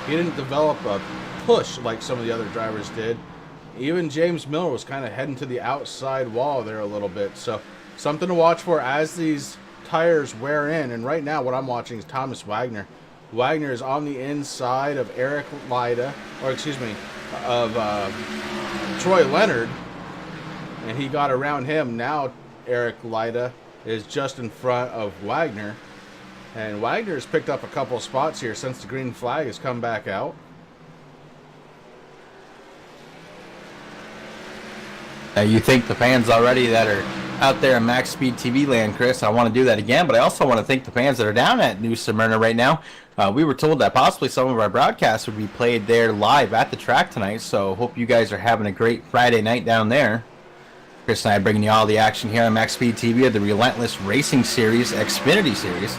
he didn't develop a push like some of the other drivers did. Even James Miller was kind of heading to the outside wall there a little bit. So something to watch for as these tires wear in. And right now what I'm watching is Thomas Wagner. Wagner is on the inside of Eric Lyda, or excuse me, of Troy Leonard. And he got around him. Now Eric Lyda is just in front of Wagner. And Wagner has picked up a couple spots here since the green flag has come back out. You thank the fans already that are out there in MaxSpeedTV land, Chris. I want to do that again, but I also want to thank the fans that are down at New Smyrna right now. We were told that possibly some of our broadcasts would be played there live at the track tonight, so hope you guys are having a great Friday night down there. Chris and I are bringing you all the action here on MaxSpeedTV of the Relentless Racing Series, Xfinity Series.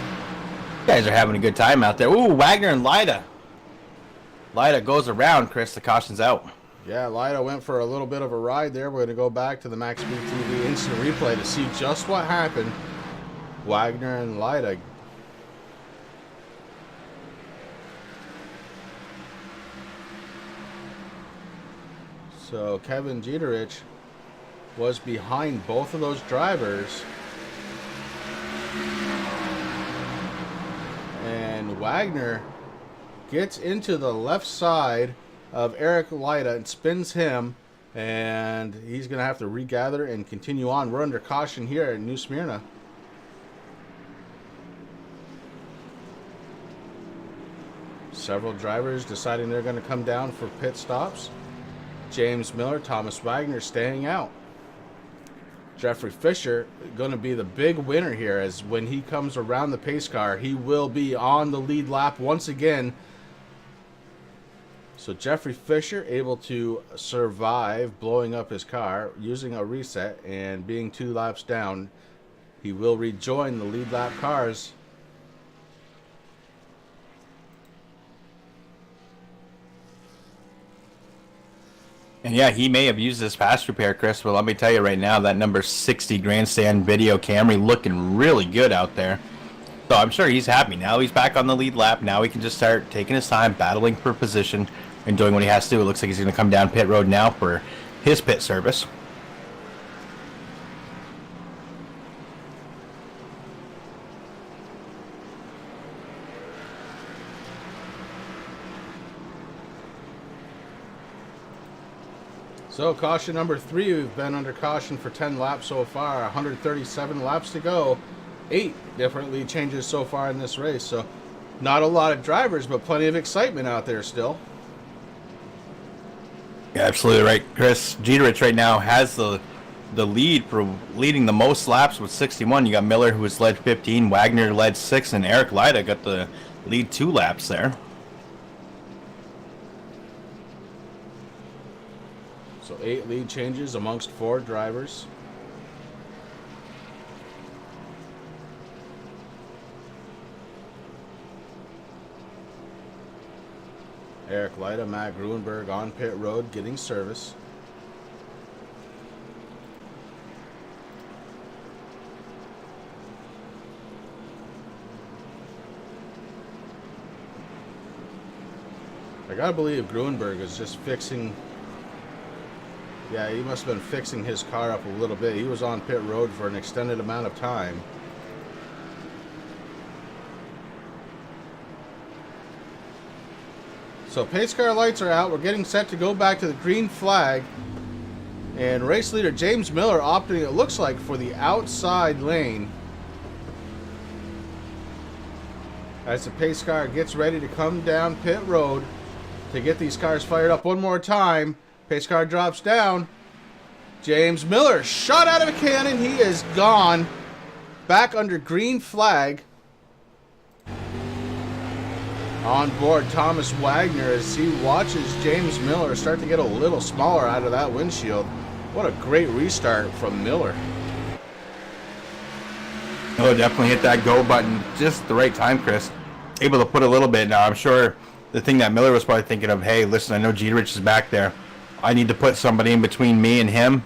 You guys are having a good time out there. Ooh, Wagner and Lyda. Lyda goes around, Chris. The caution's out. Yeah, Lyda went for a little bit of a ride there. We're going to go back to the MaxSpeedTV instant replay to see just what happened Wagner and Lyda. So Kevin Jeterich was behind both of those drivers. And Wagner gets into the left side of Eric Lyda and spins him. And he's going to have to regather and continue on. We're under caution here at New Smyrna. Several drivers deciding they're going to come down for pit stops. James Miller, Thomas Wagner staying out. Jeffrey Fisher going to be the big winner here, as when he comes around the pace car, he will be on the lead lap once again. So Jeffrey Fisher able to survive blowing up his car using a reset and being 2 laps down. He will rejoin the lead lap cars. And yeah, he may have used this fast repair, Chris, but let me tell you right now, that number 60 Grandstand Video Camry looking really good out there. So I'm sure he's happy. Now he's back on the lead lap. Now he can just start taking his time, battling for position, and doing what he has to do. It looks like he's going to come down pit road now for his pit service. So caution number 3, we've been under caution for 10 laps so far, 137 laps to go. 8 different lead changes so far in this race, so not a lot of drivers, but plenty of excitement out there still. Yeah, absolutely right, Chris. Jeterich right now has the lead for leading the most laps with 61. You got Miller, who has led 15, Wagner led 6, and Eric Lyda got the lead 2 laps there. So 8 lead changes amongst 4 drivers. Eric Lyda, Matt Gruenberg on pit road getting service. I gotta believe Gruenberg is just fixing. Yeah, he must have been fixing his car up a little bit. He was on pit road for an extended amount of time. So pace car lights are out. We're getting set to go back to the green flag. And race leader James Miller opting, it looks like, for the outside lane. As the pace car gets ready to come down pit road to get these cars fired up one more time. Pace car drops down. James Miller shot out of a cannon. He is gone. Back under green flag. On board Thomas Wagner as he watches James Miller start to get a little smaller out of that windshield. What a great restart from Miller. Oh, definitely hit that go button just the right time, Chris. Able to put a little bit. Now, I'm sure the thing that Miller was probably thinking of, hey, listen, I know Jeterich is back there. I need to put somebody in between me and him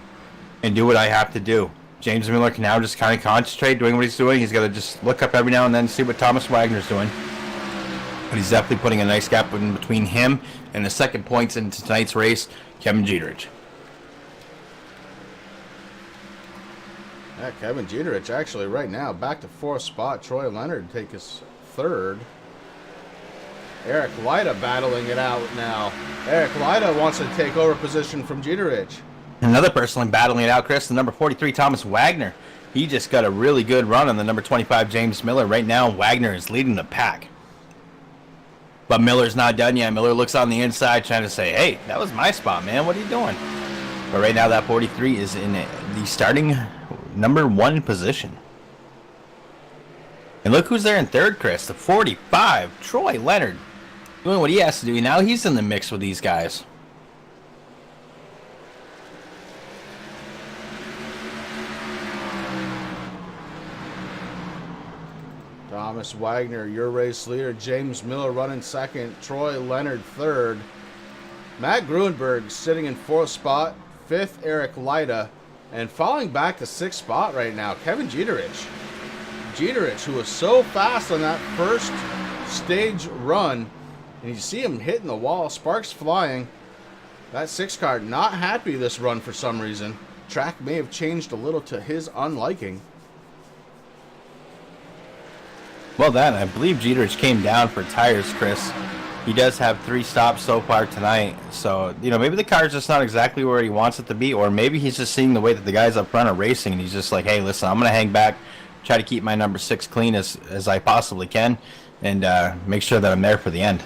and do what I have to do. James Miller can now just kind of concentrate doing what he's doing. He's got to just look up every now and then and see what Thomas Wagner's doing. But he's definitely putting a nice gap in between him and the second points into tonight's race, Kevin Jeterich. Yeah, Kevin Jeterich actually right now back to 4th spot. Troy Leonard take his 3rd. Eric Lyda battling it out now. Eric Lyda wants to take over position from Jeterich. Another person battling it out, Chris, the number 43, Thomas Wagner. He just got a really good run on the number 25, James Miller. Right now, Wagner is leading the pack. But Miller's not done yet. Miller looks on the inside trying to say, hey, that was my spot, man. What are you doing? But right now, that 43 is in the starting number 1 position. And look who's there in 3rd, Chris. The 45, Troy Leonard. Doing what he has to do. Now he's in the mix with these guys. Thomas Wagner, your race leader. James Miller running 2nd. Troy Leonard 3rd. Matt Gruenberg sitting in 4th spot. 5th, Eric Lyda. And falling back to 6th spot right now, Kevin Jeterich. Jeterich, who was so fast on that first stage run, and you see him hitting the wall, sparks flying. That 6 car not happy this run for some reason. Track may have changed a little to his unliking. Well, that, I believe Jeterich came down for tires, Chris. He does have 3 stops so far tonight. So, you know, maybe the car's just not exactly where he wants it to be, or maybe he's just seeing the way that the guys up front are racing, and he's just like, hey, listen, I'm going to hang back, try to keep my number 6 clean as I possibly can, and make sure that I'm there for the end.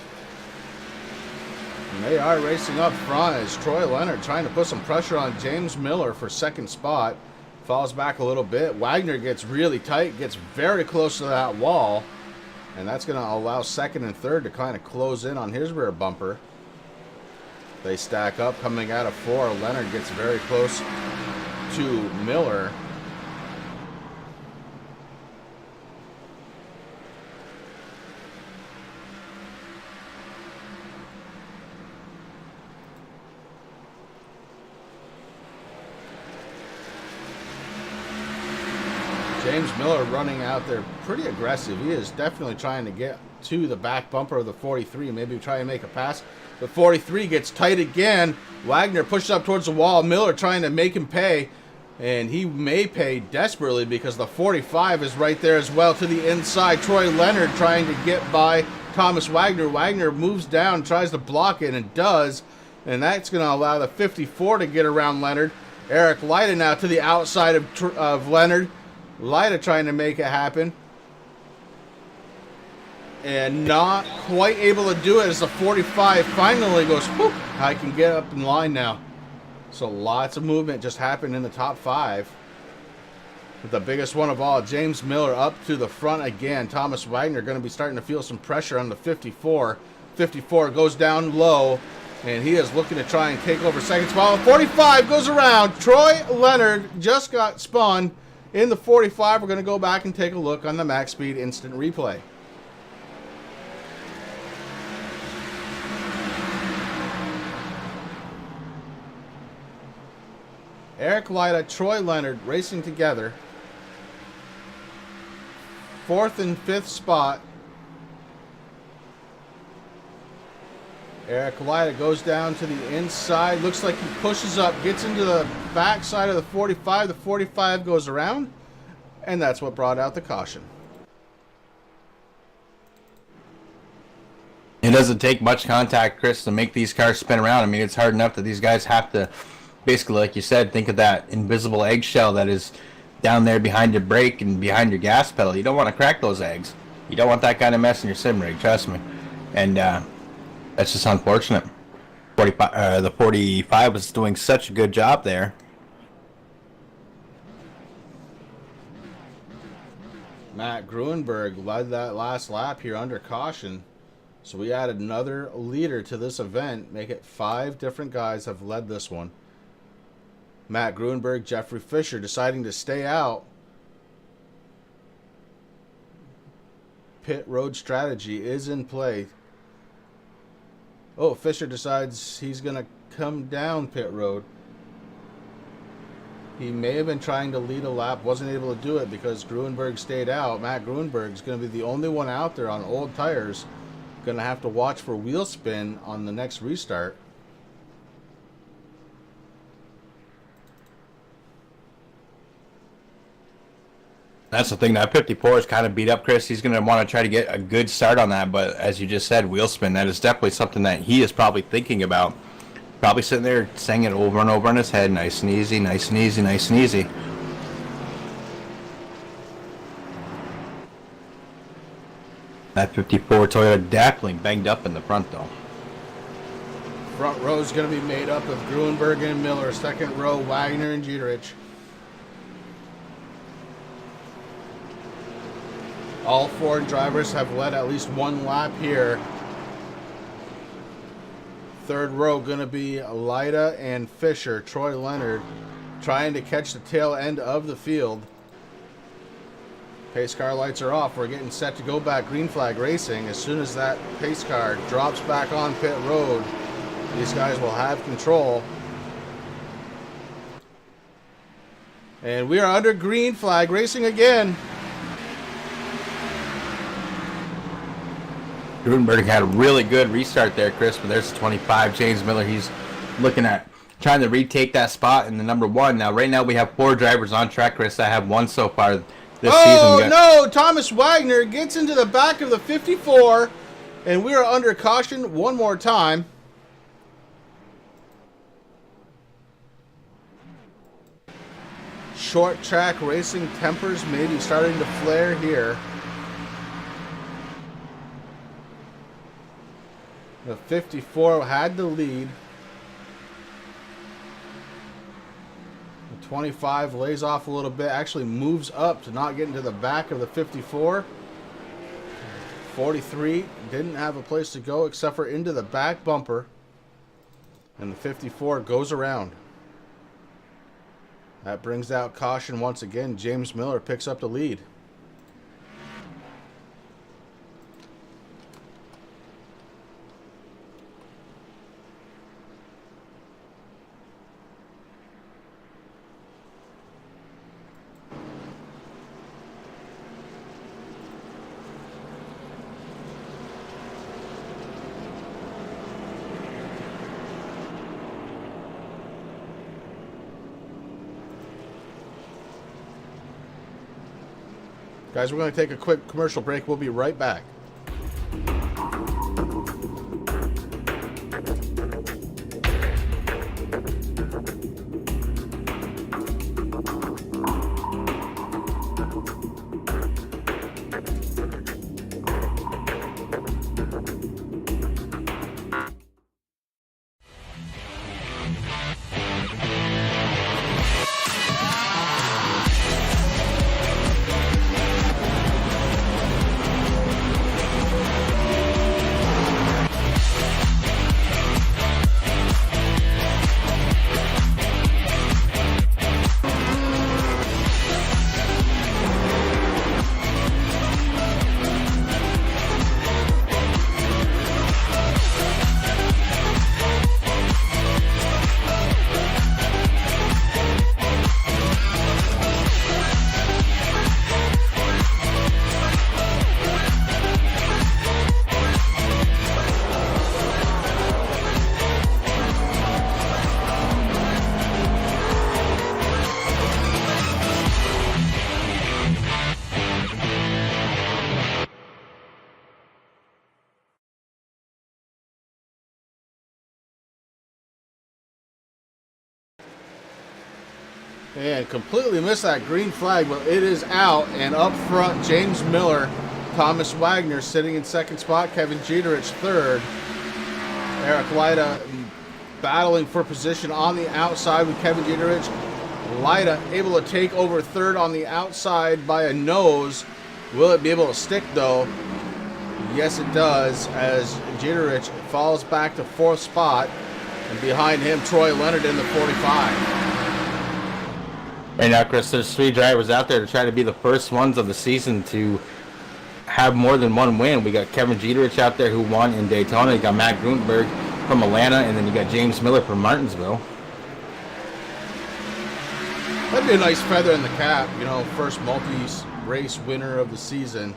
And they are racing up front as Troy Leonard trying to put some pressure on James Miller for second spot. Falls back a little bit. Wagner gets really tight, gets very close to that wall. And that's going to allow second and third to kind of close in on his rear bumper. They stack up coming out of 4. Leonard gets very close to Miller. James Miller running out there pretty aggressive. He is definitely trying to get to the back bumper of the 43. Maybe try and make a pass. The 43 gets tight again. Wagner pushes up towards the wall. Miller trying to make him pay. And he may pay desperately because the 45 is right there as well to the inside. Troy Leonard trying to get by Thomas Wagner. Wagner moves down, tries to block it, and does. And that's going to allow the 54 to get around Leonard. Eric Lyda now to the outside of Leonard. Lyda trying to make it happen. And not quite able to do it as the 45 finally goes, whoop, I can get up in line now. So lots of movement just happened in the top 5. But the biggest one of all, James Miller up to the front again. Thomas Wagner going to be starting to feel some pressure on the 54. 54 goes down low, and he is looking to try and take over second spot. 45 goes around. Troy Leonard just got spun in the 45. We're going to go back and take a look on the Max Speed instant replay. Eric Lyda, Troy Leonard racing together. 4th and 5th spot. Eric Lyda goes down to the inside. Looks like he pushes up, gets into the back side of the 45. The 45 goes around, and that's what brought out the caution. It doesn't take much contact, Chris, to make these cars spin around. I mean, it's hard enough that these guys have to, basically, like you said, think of that invisible eggshell that is down there behind your brake and behind your gas pedal. You don't want to crack those eggs. You don't want that kind of mess in your sim rig, trust me. And that's just unfortunate. The 45 was doing such a good job there. Matt Gruenberg led that last lap here under caution. So we added another leader to this event. Make it 5 different guys have led this one. Matt Gruenberg, Jeffrey Fisher deciding to stay out. Pit road strategy is in play. Oh, Fisher decides he's going to come down pit road. He may have been trying to lead a lap, wasn't able to do it because Gruenberg stayed out. Matt Gruenberg is going to be the only one out there on old tires. Going to have to watch for wheel spin on the next restart. That's the thing. That 54 is kind of beat up, Chris. He's going to want to try to get a good start on that. But as you just said, wheel spin, that is definitely something that he is probably thinking about. Probably sitting there saying it over and over in his head. Nice and easy, nice and easy, nice and easy. That 54 Toyota definitely banged up in the front, though. Front row is going to be made up of Gruenberg and Miller. Second row, Wagner and Jeterich. All 4 drivers have led at least one lap here. Third row going to be Lyda and Fisher. Troy Leonard trying to catch the tail end of the field. Pace car lights are off. We're getting set to go back green flag racing. As soon as that pace car drops back on pit road, these guys will have control. And we are under green flag racing again. Grudenberg had a really good restart there, Chris, but there's the 25. James Miller, he's looking at trying to retake that spot in the number 1. Now, right now we have 4 drivers on track, Chris, that have won so far this season. Oh, no! Thomas Wagner gets into the back of the 54, and we are under caution one more time. Short track racing tempers maybe starting to flare here. The 54 had the lead. The 25 lays off a little bit, actually moves up to not get into the back of the 54. 43 didn't have a place to go except for into the back bumper. And the 54 goes around. That brings out caution once again. James Miller picks up the lead. Guys, we're going to take a quick commercial break. We'll be right back. And completely missed that green flag, but it is out. And up front, James Miller, Thomas Wagner sitting in second spot, Kevin Jeterich third. Eric Lyda battling for position on the outside with Kevin Jeterich. Lyda able to take over third on the outside by a nose. Will it be able to stick though? Yes, it does, as Jeterich falls back to fourth spot. And behind him, Troy Leonard in the 45. Right now, Chris, there's 3 drivers out there to try to be the first ones of the season to have more than one win. We got Kevin Jeterich out there who won in Daytona. You got Matt Grudenberg from Atlanta, and then you got James Miller from Martinsville. That'd be a nice feather in the cap, you know, first multi-race winner of the season.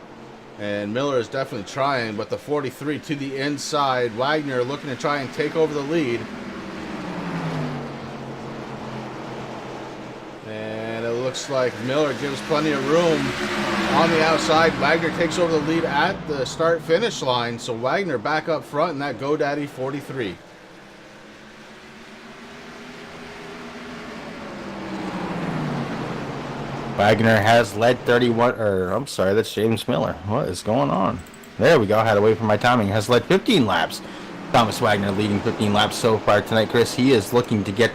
And Miller is definitely trying, but the 43 to the inside. Wagner looking to try and take over the lead. And it looks like Miller gives plenty of room on the outside. Wagner takes over the lead at the start-finish line. So Wagner back up front in that GoDaddy 43. Wagner has led 31, or I'm sorry, that's James Miller. What is going on? There we go, had to wait for my timing. Has led 15 laps. Thomas Wagner leading 15 laps so far tonight, Chris. He is looking to get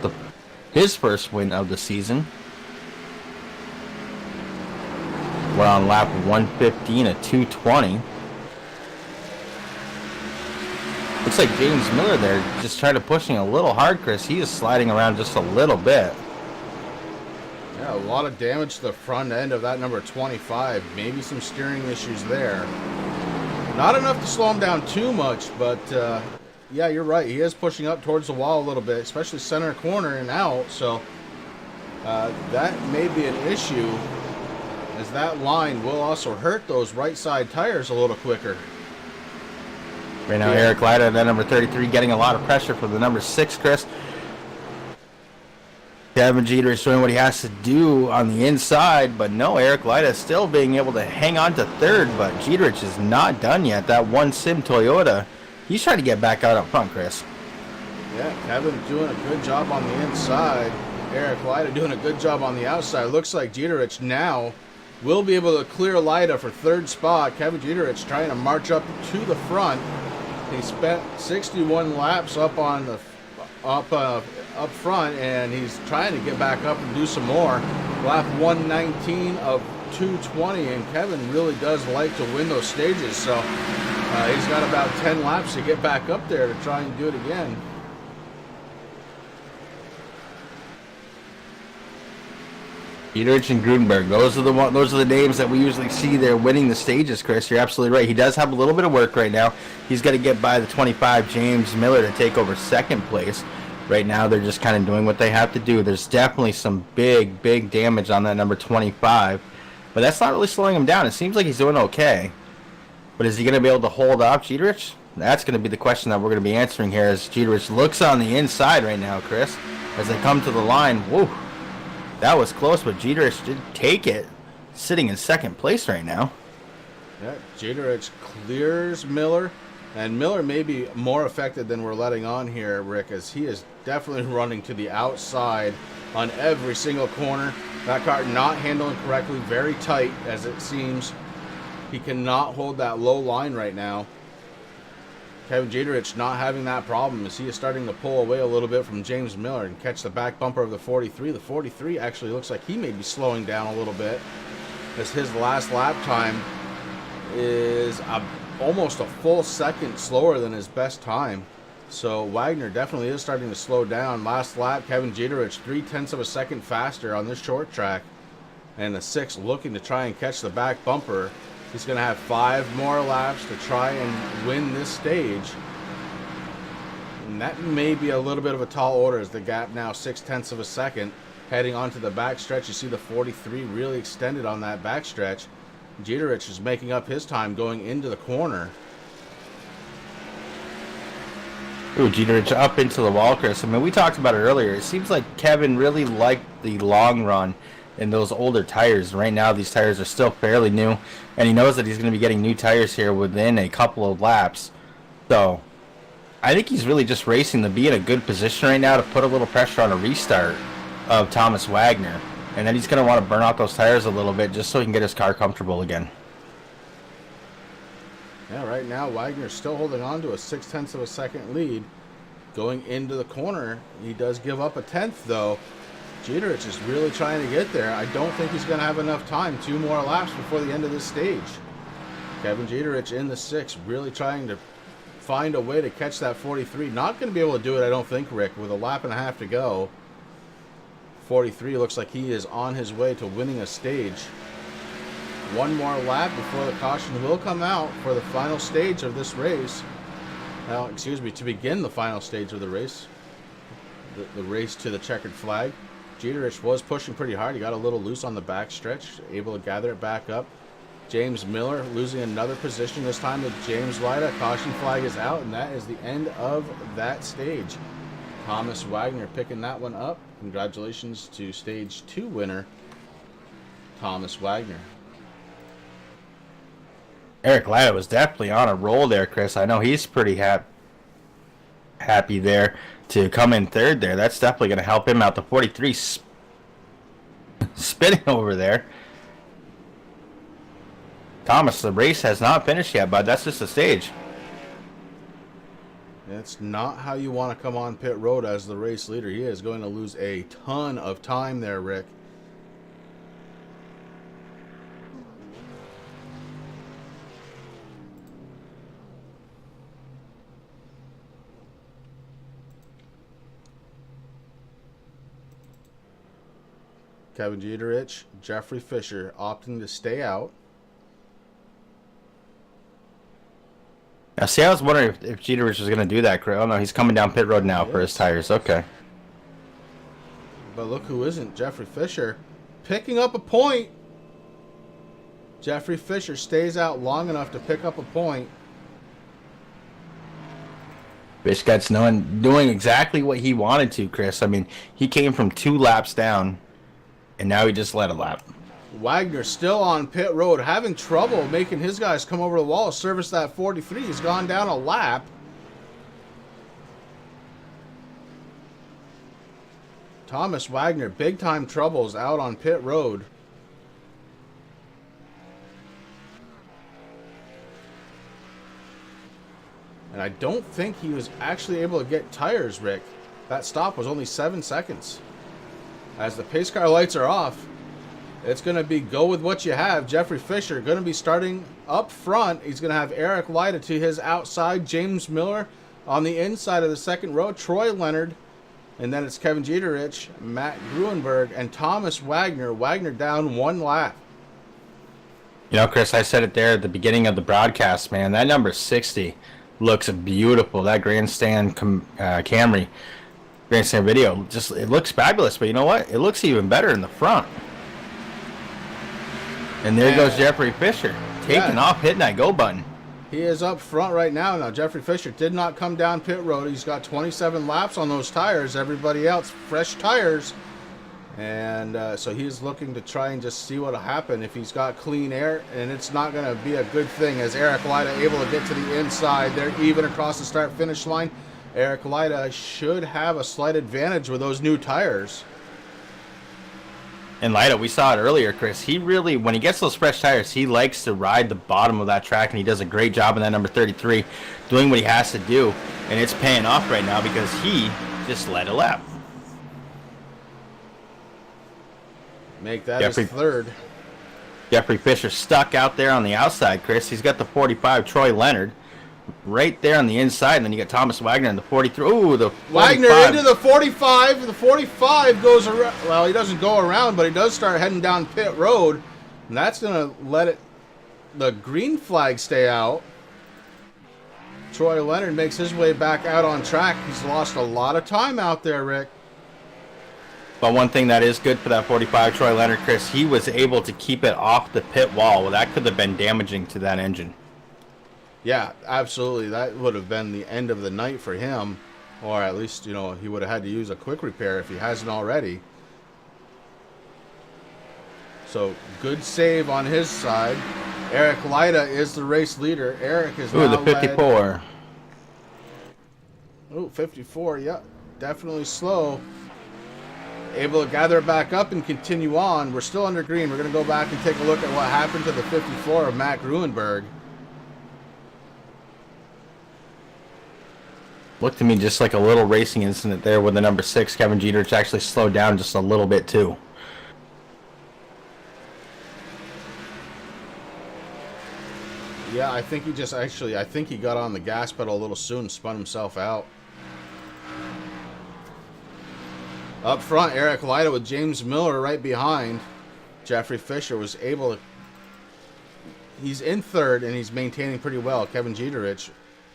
his first win of the season. We're on lap 115 at 220. Looks like James Miller there just trying to pushing a little hard, Chris. He is sliding around just a little bit. Yeah, a lot of damage to the front end of that number 25. Maybe some steering issues there. Not enough to slow him down too much, but yeah, you're right. He is pushing up towards the wall a little bit, especially center corner and out. So that may be an issue, as that line will also hurt those right side tires a little quicker. Right now, Eric Clyde at that number 33 getting a lot of pressure from the number 6, Chris. Kevin Jeter is doing what he has to do on the inside, but no, Eric Lyda still being able to hang on to third, but Jeterich is not done yet. That one Sim Toyota, he's trying to get back out up front, Chris. Yeah, Kevin doing a good job on the inside. Eric Lyda doing a good job on the outside. Looks like Jeterich now will be able to clear Lyda for third spot. Kevin Jeterich trying to march up to the front. He spent 61 laps up on the up front, and he's trying to get back up and do some more. Lap 119 of 220, and Kevin really does like to win those stages, so he's got about 10 laps to get back up there to try and do it again. Jeterich and Grudenberg, those are the names that we usually see there winning the stages, Chris. You're absolutely right. He does have a little bit of work right now. He's got to get by the 25 James Miller to take over second place. Right now, they're just kind of doing what they have to do. There's definitely some big damage on that number 25, but that's not really slowing him down. It seems like he's doing okay. But is he going to be able to hold off Jeterich? That's going to be the question that we're going to be answering here as Jeterich looks on the inside right now, Chris, as they come to the line. Whoa. That was close, but Jeterich did take it. Sitting in second place right now. Yeah, Jeterich clears Miller, and Miller may be more affected than we're letting on here, Rick, as he is definitely running to the outside on every single corner. That car not handling correctly, very tight as it seems. He cannot hold that low line right now. Kevin Jeterich not having that problem as he is starting to pull away a little bit from James Miller and catch the back bumper of the 43. The 43 actually looks like he may be slowing down a little bit as his last lap time is almost a full second slower than his best time. So Wagner definitely is starting to slow down. Last lap, Kevin Jeterich 0.3 of a second faster on this short track. And the 6 looking to try and catch the back bumper. He's going to have 5 more laps to try and win this stage. And that may be a little bit of a tall order as the gap now 0.6 of a second. Heading onto the back stretch, you see the 43 really extended on that back stretch. Jeterich is making up his time going into the corner. Ooh, Jeterich up into the wall, Chris. I mean, we talked about it earlier. It seems like Kevin really liked the long run in those older tires. Right now, these tires are still fairly new, and he knows that he's going to be getting new tires here within a couple of laps. So, I think he's really just racing to be in a good position right now to put a little pressure on a restart of Thomas Wagner. And then he's going to want to burn out those tires a little bit just so he can get his car comfortable again. Yeah, right now Wagner's still holding on to a 0.6 of a second lead. Going into the corner, he does give up a 10th though. Jeterich is really trying to get there. I don't think he's going to have enough time. 2 more laps before the end of this stage. Kevin Jeterich in the 6, really trying to find a way to catch that 43. Not going to be able to do it, I don't think, Rick, with a lap and a half to go. 43 looks like he is on his way to winning a stage. 1 more lap before the caution will come out for the final stage of this race. Now, excuse me, to begin the final stage of the race. The race to the checkered flag. Jeterich was pushing pretty hard. He got a little loose on the back stretch, able to gather it back up. James Miller losing another position, this time with James Lyda. Caution flag is out, and that is the end of that stage. Thomas Wagner picking that one up. Congratulations to stage 2 winner, Thomas Wagner. Eric Lyda was definitely on a roll there, Chris. I know he's pretty happy there to come in third there. That's definitely going to help him out. The 43 spinning over there. Thomas, the race has not finished yet, bud. That's just the stage. That's not how you want to come on pit road as the race leader. He is going to lose a ton of time there, Rick. Kevin Jeterich, Jeffrey Fisher opting to stay out. Now, see, I was wondering if Jeterich was going to do that, Chris. Oh, no, he's coming down pit road now for his tires. Okay. But look who isn't. Jeffrey Fisher picking up a point. Jeffrey Fisher stays out long enough to pick up a point. Bishkut's doing exactly what he wanted to, Chris. I mean, he came from 2 laps down, and now he just led a lap. Wagner still on pit road, having trouble making his guys come over the wall, service that 43. He's gone down a lap. Thomas Wagner, big time troubles out on pit road. And I don't think he was actually able to get tires, Rick. That stop was only 7 seconds. As the pace car lights are off, it's going to be go with what you have. Jeffrey Fisher going to be starting up front. He's going to have Eric Lyda to his outside. James Miller on the inside of the second row. Troy Leonard. And then it's Kevin Jeterich, Matt Gruenberg, and Thomas Wagner. Wagner down 1 lap. You know, Chris, I said it there at the beginning of the broadcast, man. That number 60 looks beautiful. That grandstand Camry, grandstand video, just it looks fabulous. But you know what? It looks even better in the front. And there goes Jeffrey Fisher, taking off, hitting that go button. He is up front right now. Now, Jeffrey Fisher did not come down pit road. He's got 27 laps on those tires. Everybody else, fresh tires. And so he's looking to try and just see what will happen if he's got clean air. And it's not going to be a good thing as Eric Lyda able to get to the inside. They're even across the start-finish line. Eric Lyda should have a slight advantage with those new tires. And Lyda, we saw it earlier, Chris. He really, when he gets those fresh tires, he likes to ride the bottom of that track, and he does a great job in that number 33, doing what he has to do. And it's paying off right now because he just led a lap. Make that his third. Jeffrey Fisher stuck out there on the outside, Chris. He's got the 45, Troy Leonard, right there on the inside. And then you got Thomas Wagner in the 43. Ooh, the 45. Wagner into the 45. The 45 goes around. Well, he doesn't go around, but he does start heading down pit road. And that's going to let the green flag stay out. Troy Leonard makes his way back out on track. He's lost a lot of time out there, Rick. But one thing that is good for that 45, Troy Leonard, Chris, he was able to keep it off the pit wall. Well, that could have been damaging to that engine. Yeah, absolutely. That would have been the end of the night for him. Or at least, you know, he would have had to use a quick repair if he hasn't already. So, good save on his side. Eric Lyda is the race leader. Eric is now the 54. Ooh, 54, yeah. Definitely slow. Able to gather it back up and continue on. We're still under green. We're going to go back and take a look at what happened to the 54 of Matt Gruenberg. Looked to me just like a little racing incident there with the number 6, Kevin Jeterich, actually slowed down just a little bit too. Yeah, I think he just actually, I think he got on the gas pedal a little soon and spun himself out. Up front, Eric Lyda with James Miller right behind. Jeffrey Fisher was able to, he's in third and he's maintaining pretty well. Kevin Jeterich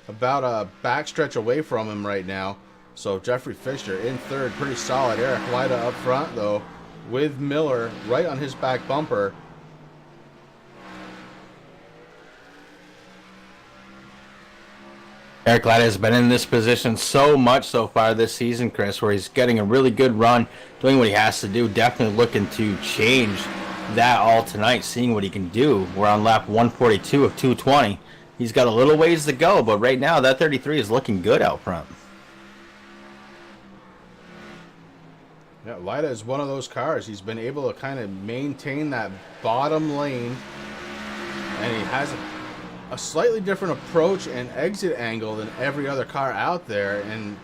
about a backstretch away from him right now. So Jeffrey Fisher in third, pretty solid. Eric Lyda up front though with Miller right on his back bumper. Eric Lyda has been in this position so much so far this season, Chris, where he's getting a really good run, doing what he has to do, definitely looking to change that all tonight, seeing what he can do. We're on lap 142 of 220. He's got a little ways to go, but right now that 33 is looking good out front. Yeah, Lyda is one of those cars. He's been able to kind of maintain that bottom lane, and he has a slightly different approach and exit angle than every other car out there, and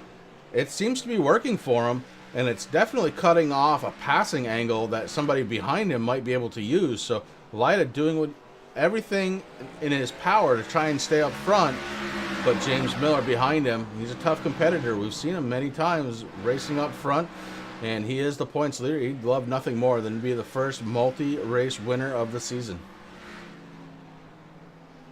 it seems to be working for him, and it's definitely cutting off a passing angle that somebody behind him might be able to use. So Lyda doing everything in his power to try and stay up front, but James Miller behind him, he's a tough competitor. We've seen him many times racing up front, and he is the points leader. He'd love nothing more than to be the first multi-race winner of the season.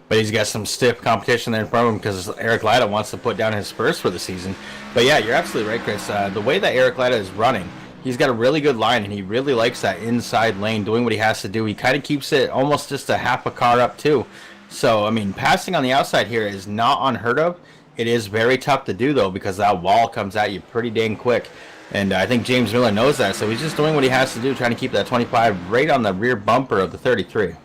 But he's got some stiff competition there in front of him because Eric Lyda wants to put down his first for the season. But yeah, you're absolutely right, Chris. The way that Eric Lyda is running, he's got a really good line, and he really likes that inside lane, doing what he has to do. He kind of keeps it almost just a half a car up too. So, I mean, passing on the outside here is not unheard of. It is very tough to do, though, because that wall comes at you pretty dang quick. And I think James Miller knows that, so he's just doing what he has to do, trying to keep that 25 right on the rear bumper of the 33.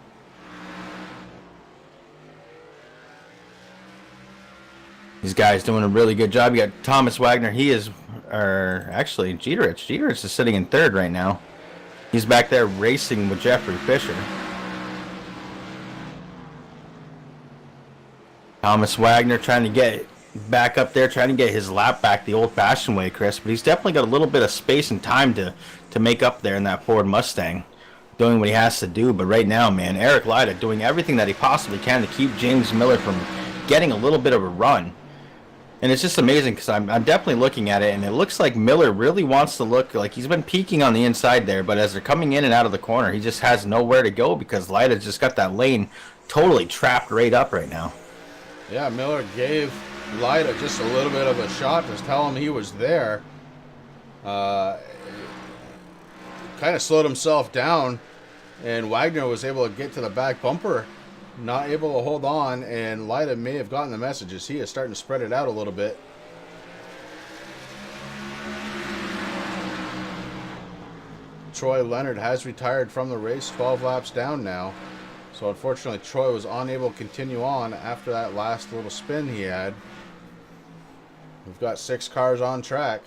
These guys doing a really good job. You got Thomas Wagner. He is, or actually, Jeterich. Jeterich is sitting in third right now. He's back there racing with Jeffrey Fisher. Thomas Wagner trying to get back up there, trying to get his lap back the old-fashioned way, Chris. But he's definitely got a little bit of space and time to make up there in that Ford Mustang, doing what he has to do. But right now, man, Eric Lyda doing everything that he possibly can to keep James Miller from getting a little bit of a run. And it's just amazing because I'm definitely looking at it, and it looks like Miller really wants to look like he's been peeking on the inside there, but as they're coming in and out of the corner, he just has nowhere to go because Lyda's just got that lane totally trapped right up right now. Yeah, Miller gave Lyda just a little bit of a shot to tell him he was there. Kind of slowed himself down, and Wagner was able to get to the back bumper. Not able to hold on, and Lyda may have gotten the messages. He is starting to spread it out a little bit. Troy Leonard has retired from the race, 12 laps down now. So unfortunately, Troy was unable to continue on after that last little spin he had. We've got 6 cars on track.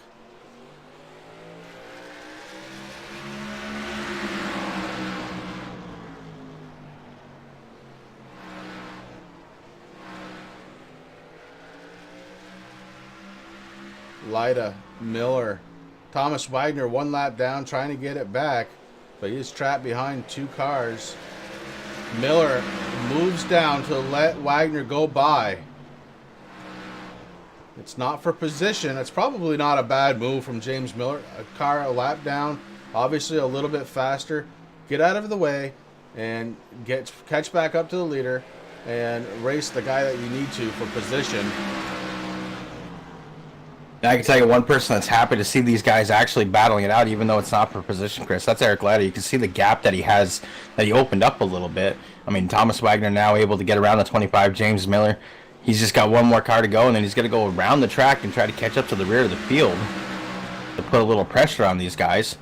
Lyda, Miller, Thomas Wagner 1 lap down, trying to get it back, but he's trapped behind 2 cars. Miller moves down to let Wagner go by. It's not for position. It's probably not a bad move from James Miller. A car a lap down, obviously a little bit faster. Get out of the way and catch back up to the leader and race the guy that you need to for position. I can tell you one person that's happy to see these guys actually battling it out, even though it's not for position, Chris. That's Eric Lyda. You can see the gap that he has, that he opened up a little bit. I mean, Thomas Wagner now able to get around the 25. James Miller, he's just got 1 more car to go, and then he's going to go around the track and try to catch up to the rear of the field to put a little pressure on these guys.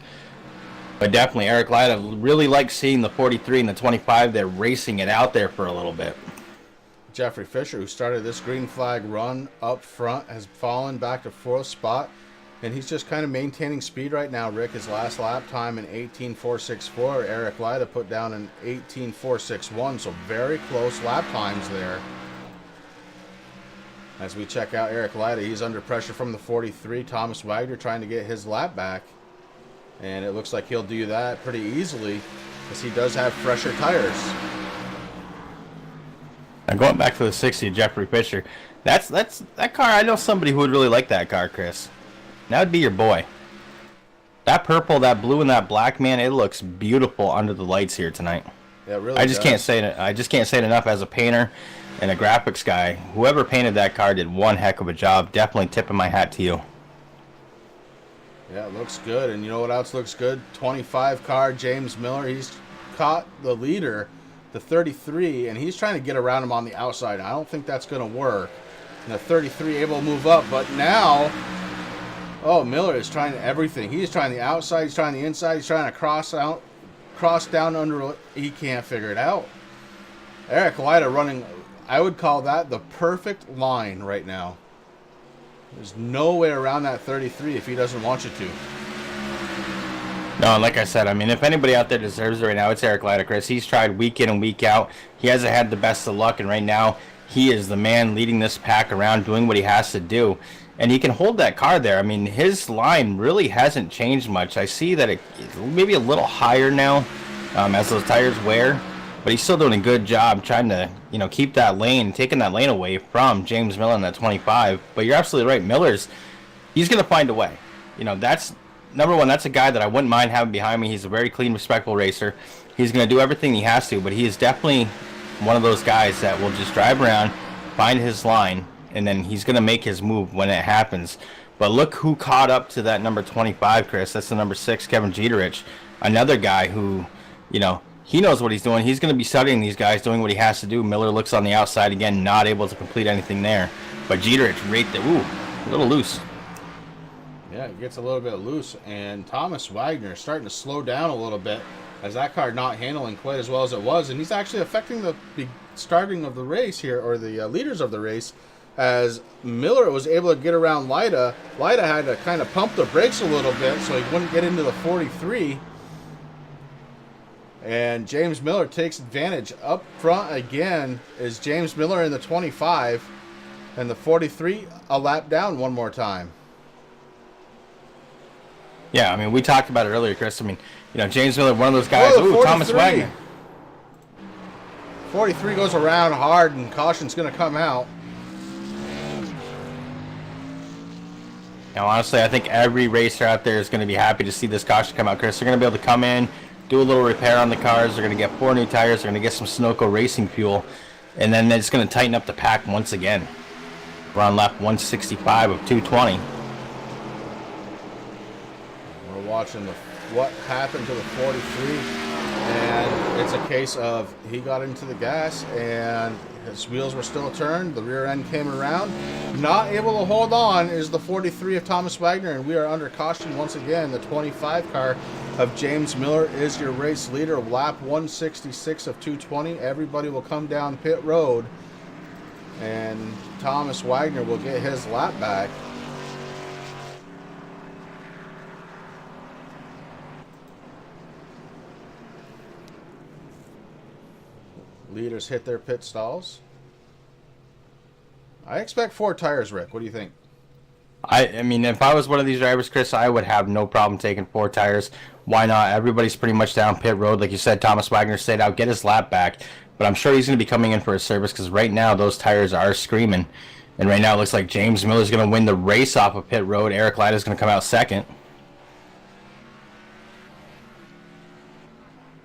But definitely, Eric Lyda really likes seeing the 43 and the 25. They're racing it out there for a little bit. Jeffrey Fisher, who started this green flag run up front, has fallen back to 4th spot, and he's just kind of maintaining speed right now. Rick, his last lap time in 18.464. Eric Lyda put down an 18.461, so very close lap times there. As we check out Eric Lyda, he's under pressure from the 43. Thomas Wagner trying to get his lap back, and it looks like he'll do that pretty easily as he does have fresher tires. Now going back to the 60, Jeffrey Fisher, that car. I know somebody who would really like that car, Chris. That would be your boy. That purple, that blue, and that black, man, it looks beautiful under the lights here tonight. Yeah, it really I just does. can't say it. I just can't say it enough as a painter and a graphics guy. Whoever painted that car did one heck of a job. Definitely tipping my hat to you. Yeah, it looks good. And you know what else looks good? 25 car, James Miller. He's caught the leader, the 33, and he's trying to get around him on the outside. I don't think that's going to work. And the 33 able to move up, but now, oh, Miller is trying everything. He's trying the outside, he's trying the inside, he's trying to cross down under. He can't figure it out. Eric Lyda running, I would call that the perfect line right now. There's no way around that 33 if he doesn't want you to. No, like I said, I mean, if anybody out there deserves it right now, it's Eric Lyda, Chris. He's tried week in and week out. He hasn't had the best of luck, and right now, he is the man leading this pack around, doing what he has to do. And he can hold that car there. I mean, his line really hasn't changed much. I see that it's maybe a little higher now as those tires wear, but he's still doing a good job trying to, keep that lane, taking that lane away from James Miller in that 25. But you're absolutely right. He's going to find a way. That's number one. That's a guy that I wouldn't mind having behind me. He's a very clean, respectful racer. He's going to do everything he has to, but he is definitely one of those guys that will just drive around, find his line, and then he's going to make his move when it happens. But look who caught up to that number 25, Chris. That's the number 6, Kevin Jeterich. Another guy who, he knows what he's doing. He's going to be studying these guys, doing what he has to do. Miller looks on the outside again, not able to complete anything there. But Jeterich right there, ooh, a little loose. Yeah, it gets a little bit loose, and Thomas Wagner starting to slow down a little bit as that car not handling quite as well as it was, and he's actually affecting the starting of the race here, or the leaders of the race, as Miller was able to get around Lyda. Lyda had to kind of pump the brakes a little bit so he wouldn't get into the 43. And James Miller takes advantage. Up front again is James Miller in the 25. And the 43 a lap down one more time. Yeah, I mean, we talked about it earlier, Chris. I mean, you know, James Miller, one of those guys. Ooh, Thomas Wagner. 43 goes around hard, and caution's going to come out. Now, honestly, I think every racer out there is going to be happy to see this caution come out, Chris. They're going to be able to come in, do a little repair on the cars. They're going to get 4 new tires. They're going to get some Sunoco racing fuel. And then it's going to tighten up the pack once again. We're on lap 165 of 220. We're watching what happened to the 43. And it's a case of he got into the gas and his wheels were still turned. The rear end came around. Not able to hold on is the 43 of Thomas Wagner, and we are under caution once again. The 25 car of James Miller is your race leader. Lap 166 of 220. Everybody will come down pit road, and Thomas Wagner will get his lap back. Leaders hit their pit stalls. I expect 4 tires, Rick. What do you think? I mean, if I was one of these drivers, Chris, I would have no problem taking 4 tires. Why not? Everybody's pretty much down pit road. Like you said, Thomas Wagner stayed out, get his lap back. But I'm sure he's going to be coming in for a service because right now those tires are screaming. And right now it looks like James Miller's going to win the race off of pit road. Eric Clyde is going to come out second.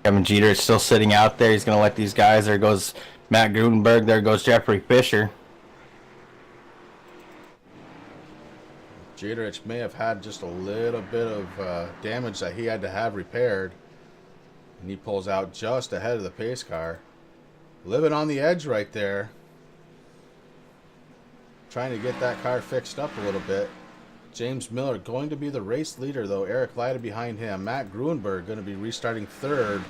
Kevin Jeter is still sitting out there. He's going to let these guys. There goes Matt Grudenberg. There goes Jeffrey Fisher. Jeterich may have had just a little bit of damage that he had to have repaired. And he pulls out just ahead of the pace car. Living on the edge right there. Trying to get that car fixed up a little bit. James Miller going to be the race leader, though. Eric Lyda behind him. Matt Gruenberg going to be restarting third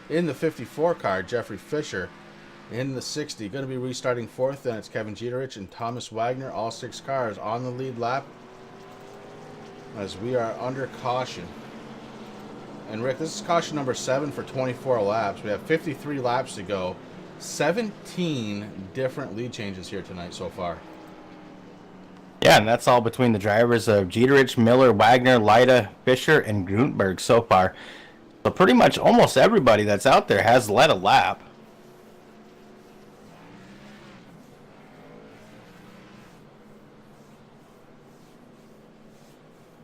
in the 54 car. Jeffrey Fisher in the 60 going to be restarting fourth. Then it's Kevin Jeterich and Thomas Wagner. All 6 cars on the lead lap as we are under caution. And Rick, this is caution number 7 for 24 laps. We have 53 laps to go. 17 different lead changes here tonight so far. Yeah, and that's all between the drivers of Jeterich, Miller, Wagner, Lyda, Fisher, and Gruenberg so far. So pretty much almost everybody that's out there has led a lap.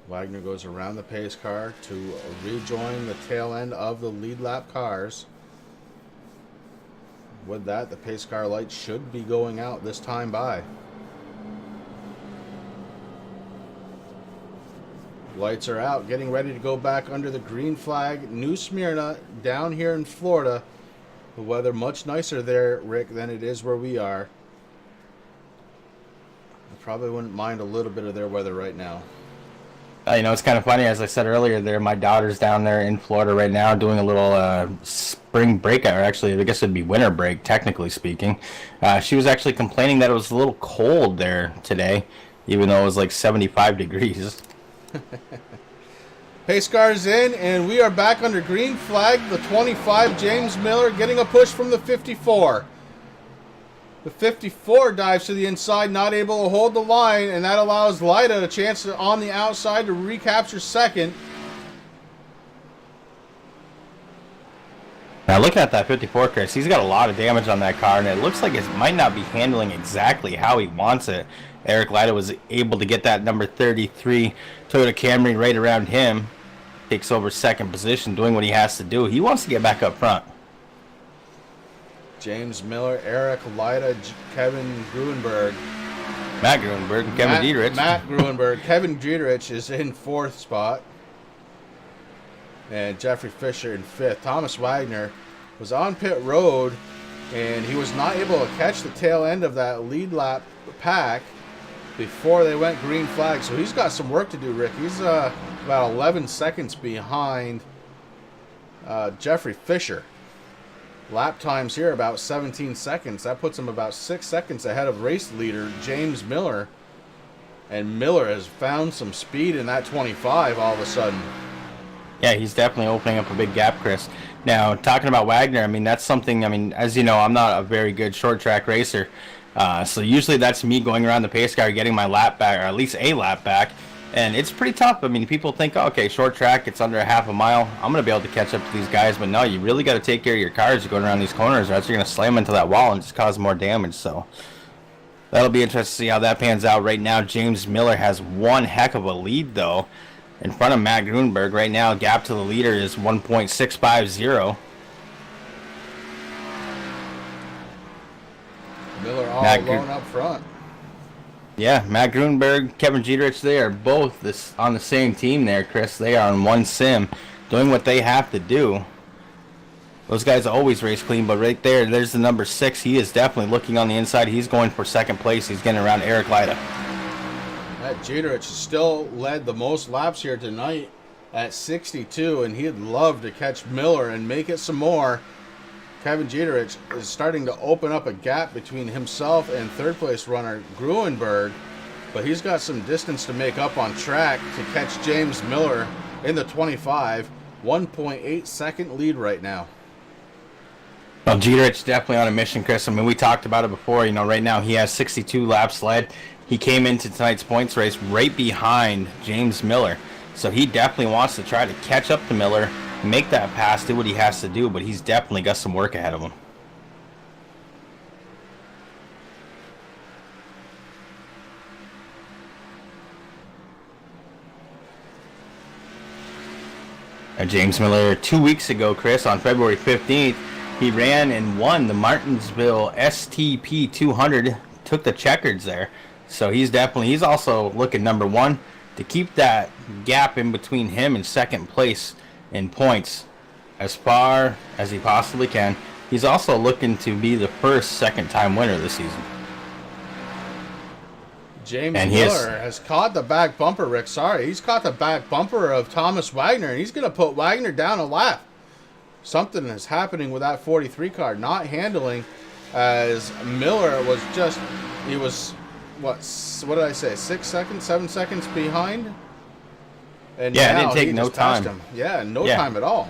Wagner goes around the pace car to rejoin the tail end of the lead lap cars. With that, the pace car light should be going out this time by. Lights are out, getting ready to go back under the green flag. New Smyrna down here in Florida. The weather much nicer there, Rick, than it is where we are. I probably wouldn't mind a little bit of their weather right now. You know, it's kind of funny, as I said earlier there, my daughter's down there in Florida right now doing a little spring break, or actually, I guess it'd be winter break, technically speaking. She was actually complaining that it was a little cold there today, even though it was like 75 degrees. Pace car's in, and we are back under green flag. The 25, James Miller, getting a push from the 54. The 54 dives to the inside, not able to hold the line, and that allows Lyda a chance to, on the outside, to recapture second. Now looking at that 54, Chris, he's got a lot of damage on that car, and it looks like it might not be handling exactly how he wants it. Eric Lyda was able to get that number 33 Toyota Camry right around him. Takes over second position, doing what he has to do. He wants to get back up front. James Miller, Eric Lyda, Kevin Gruenberg. Matt Gruenberg and Kevin Jeterich. Matt Gruenberg. Kevin Jeterich is in 4th spot. And Jeffrey Fisher in 5th. Thomas Wagner was on pit road, and he was not able to catch the tail end of that lead lap pack before they went green flag. So he's got some work to do, Rick. He's about 11 seconds behind Jeffrey Fisher. Lap times here about 17 seconds. That puts him about 6 seconds ahead of race leader James Miller. And Miller has found some speed in that 25 all of a sudden. Yeah, he's definitely opening up a big gap, Chris. Now, talking about Wagner, I mean, that's something, I mean, as you know, I'm not a very good short track racer. So usually that's me going around the pace car, getting my lap back, or at least a lap back. And it's pretty tough. I mean, people think, oh, okay, short track, it's under a half a mile. I'm going to be able to catch up to these guys. But no, you really got to take care of your car as you're going around these corners, or else you're going to slam into that wall and just cause more damage. So that'll be interesting to see how that pans out. Right now, James Miller has one heck of a lead, though, in front of Matt Grunberg. Right now, gap to the leader is 1.650. Miller all alone up front. Yeah, Matt Grunberg, Kevin Jeterich, they are both on the same team there, Chris. They are on one sim, doing what they have to do. Those guys always race clean, but right there's the number 6. He is definitely looking on the inside. He's going for second place. He's getting around Eric Lida. That Jeterich still led the most laps here tonight at 62, and he'd love to catch Miller and make it some more. Kevin Jeterich is starting to open up a gap between himself and third place runner Gruenberg, but he's got some distance to make up on track to catch James Miller in the 25. 1.8 second lead right now. Well, Jeterich definitely on a mission, Chris. I mean, we talked about it before. You know, right now he has 62 laps led. He came into tonight's points race right behind James Miller, so he definitely wants to try to catch up to Miller, make that pass, do what he has to do, but he's definitely got some work ahead of him. James Miller, 2 weeks ago, Chris, on February 15th, he ran and won the Martinsville STP 200, took the checkers there. So he's also looking number 1 to keep that gap in between him and second place in points as far as he possibly can. He's also looking to be the first second-time winner this season. James Miller has caught the back bumper, Rick. Sorry, he's caught the back bumper of Thomas Wagner, and he's going to put Wagner down a lap. Something is happening with that 43 car, not handling, as Miller was just, he was, what did I say, 6 seconds, 7 seconds behind? And yeah, it didn't take no time. Him. Yeah, no time at all.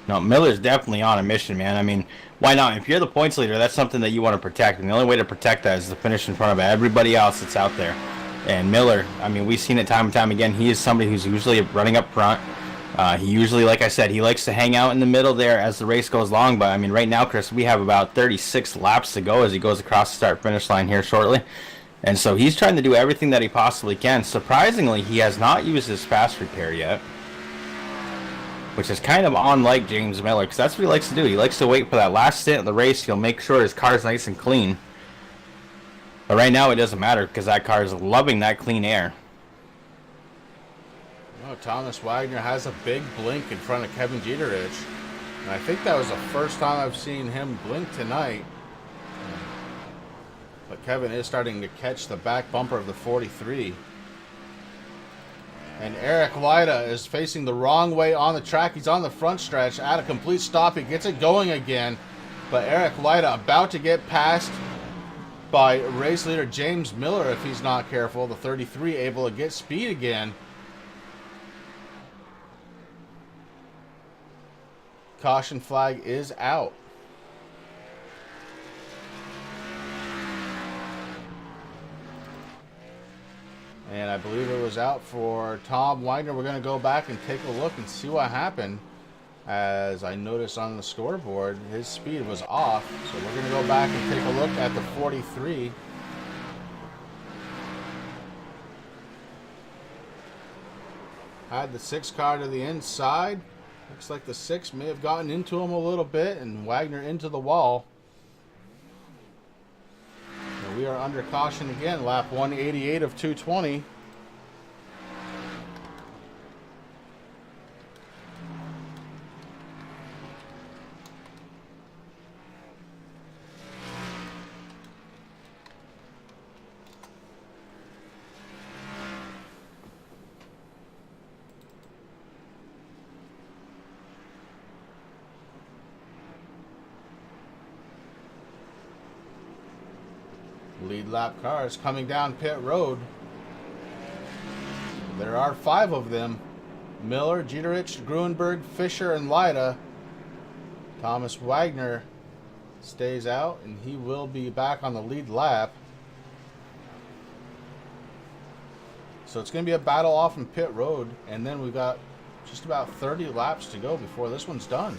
No, Miller's definitely on a mission, man. I mean, why not? If you're the points leader, that's something that you want to protect. And the only way to protect that is to finish in front of everybody else that's out there. And Miller, I mean, we've seen it time and time again. He is somebody who's usually running up front. He usually, like I said, he likes to hang out in the middle there as the race goes long. But, I mean, right now, Chris, we have about 36 laps to go as he goes across the start-finish line here shortly. And so he's trying to do everything that he possibly can. Surprisingly, he has not used his fast repair yet, which is kind of unlike James Miller, because that's what he likes to do. He likes to wait for that last stint of the race. He'll make sure his car's nice and clean. But right now it doesn't matter, because that car is loving that clean air. Oh, Thomas Wagner has a big blink in front of Kevin Jeterich. And I think that was the first time I've seen him blink tonight. But Kevin is starting to catch the back bumper of the 43. And Eric Lida is facing the wrong way on the track. He's on the front stretch at a complete stop. He gets it going again. But Eric Lida about to get passed by race leader James Miller if he's not careful. The 33 able to get speed again. Caution flag is out. And I believe it was out for Tom Wagner. We're going to go back and take a look and see what happened. As I noticed on the scoreboard, his speed was off. So we're going to go back and take a look at the 43. Had the 6 car to the inside. Looks like the 6 may have gotten into him a little bit and Wagner into the wall. We are under caution again, lap 188 of 220. Lead lap cars coming down pit road. There are 5 of them. Miller, Jeterich, Gruenberg, Fisher, and Lyda. Thomas Wagner stays out, and he will be back on the lead lap. So it's going to be a battle off in pit road, and then we've got just about 30 laps to go before this one's done.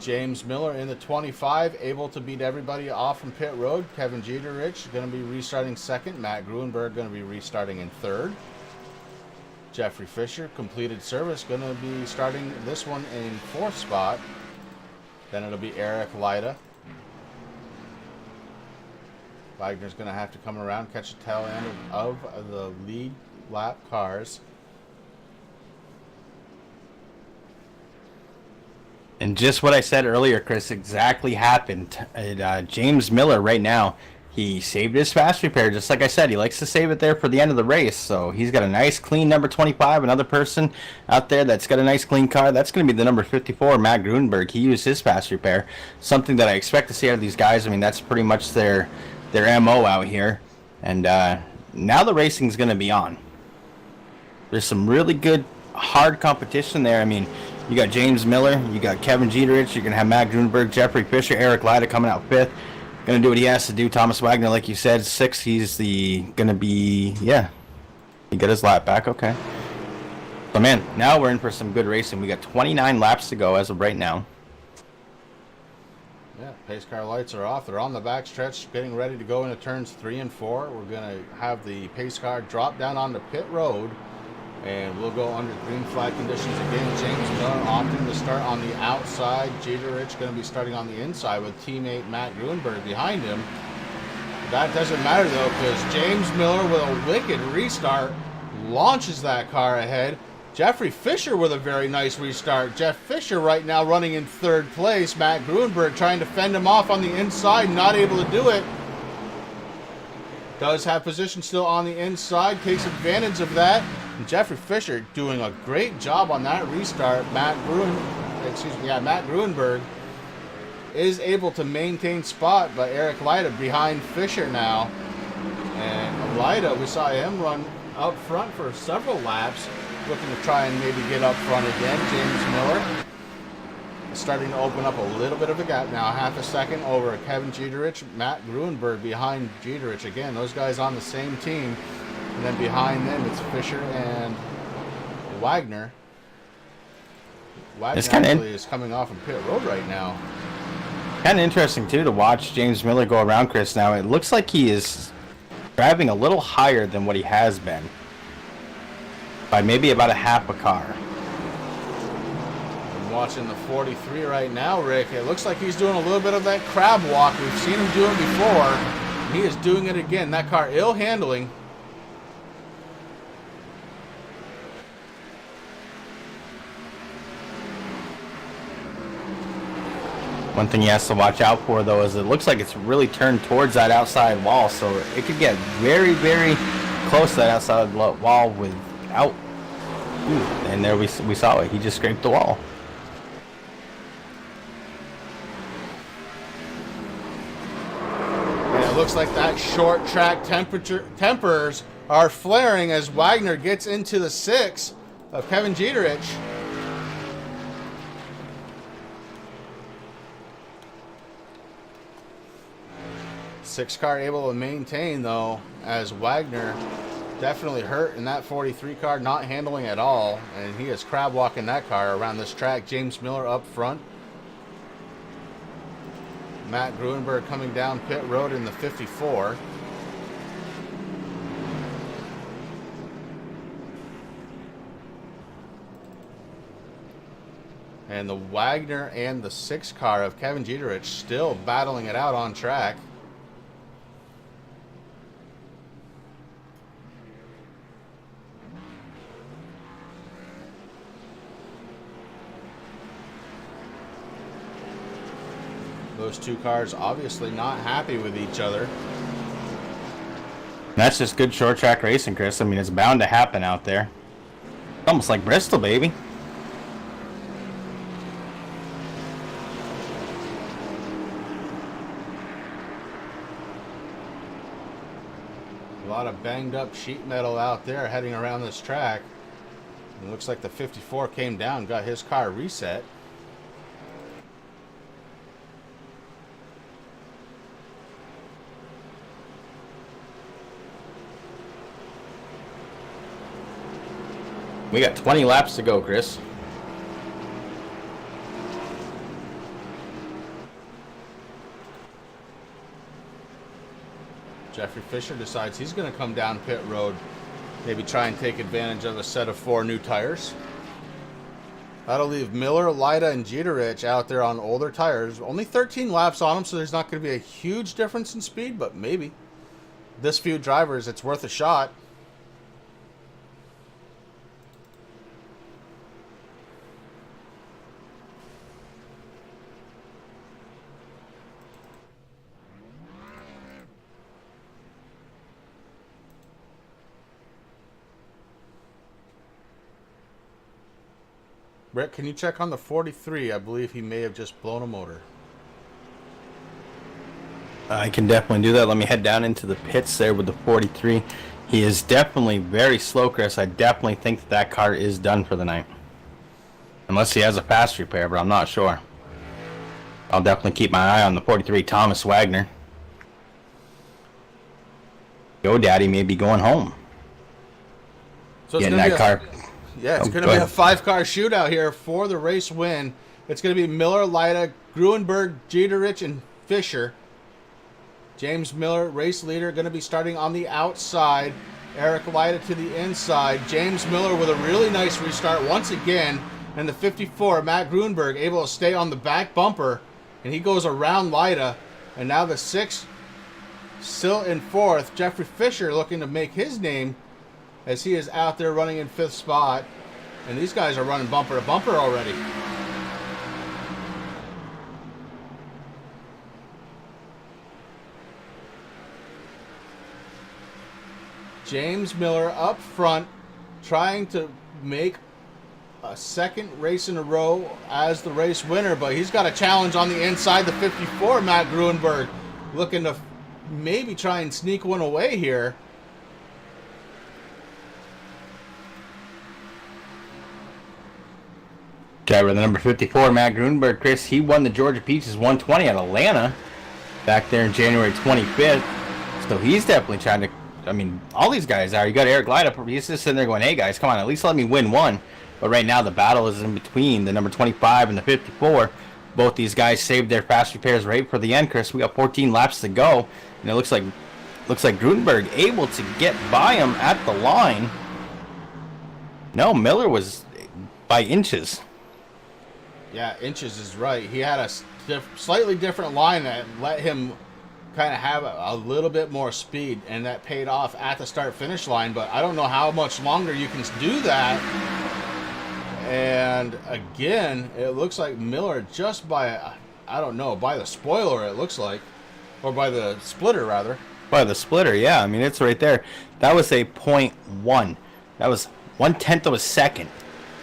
James Miller in the 25, able to beat everybody off from pit road. Kevin Jeterich going to be restarting second. Matt Gruenberg going to be restarting in third. Jeffrey Fisher, completed service, going to be starting this one in fourth spot. Then it'll be Eric Lyda. Wagner's going to have to come around, catch the tail end of the lead lap cars. And just what I said earlier, Chris, exactly happened. James Miller right now, he saved his fast repair. Just like I said, he likes to save it there for the end of the race. So he's got a nice, clean number 25. Another person out there that's got a nice, clean car. That's going to be the number 54, Matt Gruenberg. He used his fast repair. Something that I expect to see out of these guys. I mean, that's pretty much their MO out here. And now the racing's going to be on. There's some really good, hard competition there. I mean, you got James Miller, you got Kevin Jeterich, you're going to have Matt Gruenberg, Jeffrey Fisher, Eric Lyda coming out 5th. Going to do what he has to do. Thomas Wagner, like you said, 6th. He's going to be, yeah. He got his lap back, okay. So, man, now we're in for some good racing. We got 29 laps to go as of right now. Yeah, pace car lights are off. They're on the back stretch, getting ready to go into turns 3 and 4. We're going to have the pace car drop down onto pit road. And we'll go under green flag conditions again. James Miller opting to start on the outside. Jeterich going to be starting on the inside with teammate Matt Gruenberg behind him. That doesn't matter though, because James Miller with a wicked restart launches that car ahead. Jeffrey Fisher with a very nice restart. Jeff Fisher right now running in 3rd place. Matt Gruenberg trying to fend him off on the inside, not able to do it. Does have position still on the inside, takes advantage of that. And Jeffrey Fisher doing a great job on that restart. Matt Gruenberg is able to maintain spot, but Eric Lyda behind Fisher now. And Lyda, we saw him run up front for several laps, looking to try and maybe get up front again. James Miller is starting to open up a little bit of a gap now, half a second over Kevin Jeterich. Matt Gruenberg behind Jeterich again. Those guys on the same team. And then behind them, it's Fisher and Wagner. Wagner actually is coming off of pit road right now. Kind of interesting, too, to watch James Miller go around, Chris. Now, it looks like he is driving a little higher than what he has been. By maybe about a half a car. I'm watching the 43 right now, Rick. It looks like he's doing a little bit of that crab walk. We've seen him do it before. He is doing it again. That car ill handling. One thing he has to watch out for, though, is it looks like it's really turned towards that outside wall, so it could get very, very close to that outside wall without... Ooh, and there we saw it. He just scraped the wall. And it looks like that short track tempers are flaring as Wagner gets into the 6 of Kevin Jeterich. Six car able to maintain though, as Wagner definitely hurt in that 43 car, not handling at all, and he is crab walking that car around this track. James Miller up front. Matt Gruenberg coming down pit road in the 54. And the Wagner and the 6 car of Kevin Jeterich still battling it out on track. Those 2 cars obviously not happy with each other. That's just good short track racing, Chris. I mean, it's bound to happen out there. almost like Bristol, baby. A lot of banged up sheet metal out there heading around this track. It looks like the 54 came down, got his car reset. We got 20 laps to go, Chris. Jeffrey Fisher decides he's going to come down pit road, maybe try and take advantage of a set of 4 new tires. That'll leave Miller, Lyda, and Jeterich out there on older tires. Only 13 laps on them, so there's not going to be a huge difference in speed, but maybe. This few drivers, it's worth a shot. Brett, can you check on the 43? I believe he may have just blown a motor. I can definitely do that. Let me head down into the pits there with the 43. He is definitely very slow, Chris. I definitely think that, that car is done for the night. Unless he has a fast repair, but I'm not sure. I'll definitely keep my eye on the 43, Thomas Wagner. Yo, Daddy may be going home. So it's getting that car. Yeah, it's going to be a 5-car shootout here for the race win. It's going to be Miller, Lyda, Gruenberg, Jeterich, and Fisher. James Miller, race leader, going to be starting on the outside. Eric Lyda to the inside. James Miller with a really nice restart once again. And the 54, Matt Gruenberg, able to stay on the back bumper. And he goes around Lyda. And now the 6, still in 4th. Jeffrey Fisher looking to make his name as he is out there running in 5th spot. And these guys are running bumper to bumper already. James Miller up front, trying to make a second race in a row as the race winner, but he's got a challenge on the inside. The 54, Matt Gruenberg, looking to maybe try and sneak one away here. Driver the number 54, Matt Gruenberg, Chris, he won the Georgia Peaches 120 at Atlanta back there in January 25th. So he's definitely trying to, I mean, all these guys are. You got Eric Lyda, he's just sitting there going, hey guys, come on, at least let me win one. But right now the battle is in between the number 25 and the 54. Both these guys saved their fast repairs right for the end, Chris. We got 14 laps to go, and it looks like Gruenberg able to get by him at the line. No, Miller was by inches. Yeah, inches is right. He had a slightly different line that let him kind of have a little bit more speed, and that paid off at the start-finish line, but I don't know how much longer you can do that. And again, it looks like Miller just by, I don't know, by the spoiler it looks like, or by the splitter rather. By the splitter, yeah. I mean, it's right there. That was a 0.1. That was 1/10 of a second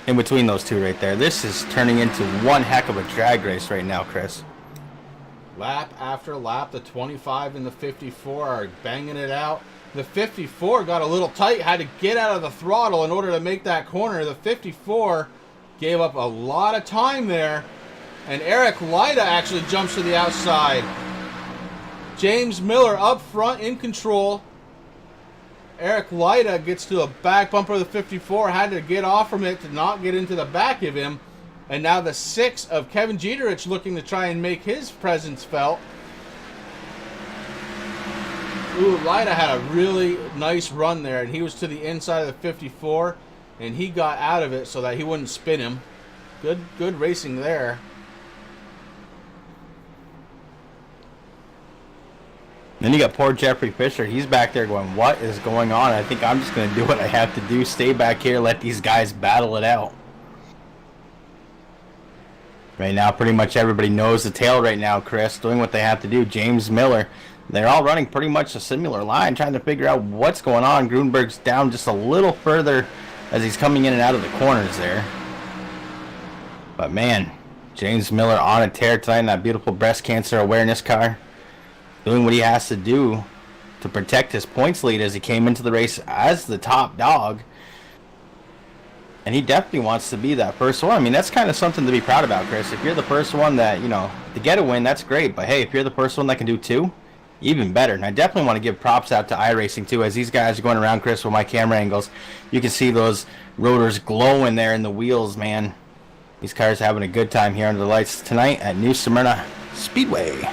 in between those two right there. This is turning into one heck of a drag race right now, Chris. Lap after lap, the 25 and the 54 are banging it out. The 54 got a little tight, had to get out of the throttle in order to make that corner. The 54 gave up a lot of time there, and Eric Lyda actually jumps to the outside. James Miller up front in control. Eric Lyda gets to a back bumper of the 54, had to get off from it to not get into the back of him. And now the 6 of Kevin Jeterich looking to try and make his presence felt. Ooh, Lyda had a really nice run there, and he was to the inside of the 54, and he got out of it so that he wouldn't spin him. Good racing there. Then you got poor Jeffrey Fisher. He's back there going, what is going on? I think I'm just going to do what I have to do. Stay back here, let these guys battle it out. Right now, pretty much everybody knows the tail right now, Chris, doing what they have to do. James Miller, they're all running pretty much a similar line, trying to figure out what's going on. Gruenberg's down just a little further as he's coming in and out of the corners there. But man, James Miller on a tear tonight in that beautiful breast cancer awareness car, doing what he has to do to protect his points lead as he came into the race as the top dog. And he definitely wants to be that first one. I mean, that's kind of something to be proud about, Chris. If you're the first one that, you know, to get a win, that's great. But hey, if you're the first one that can do two, even better. And I definitely want to give props out to iRacing too, as these guys are going around, Chris, with my camera angles. You can see those rotors glowing there in the wheels, man. These cars are having a good time here under the lights tonight at New Smyrna Speedway.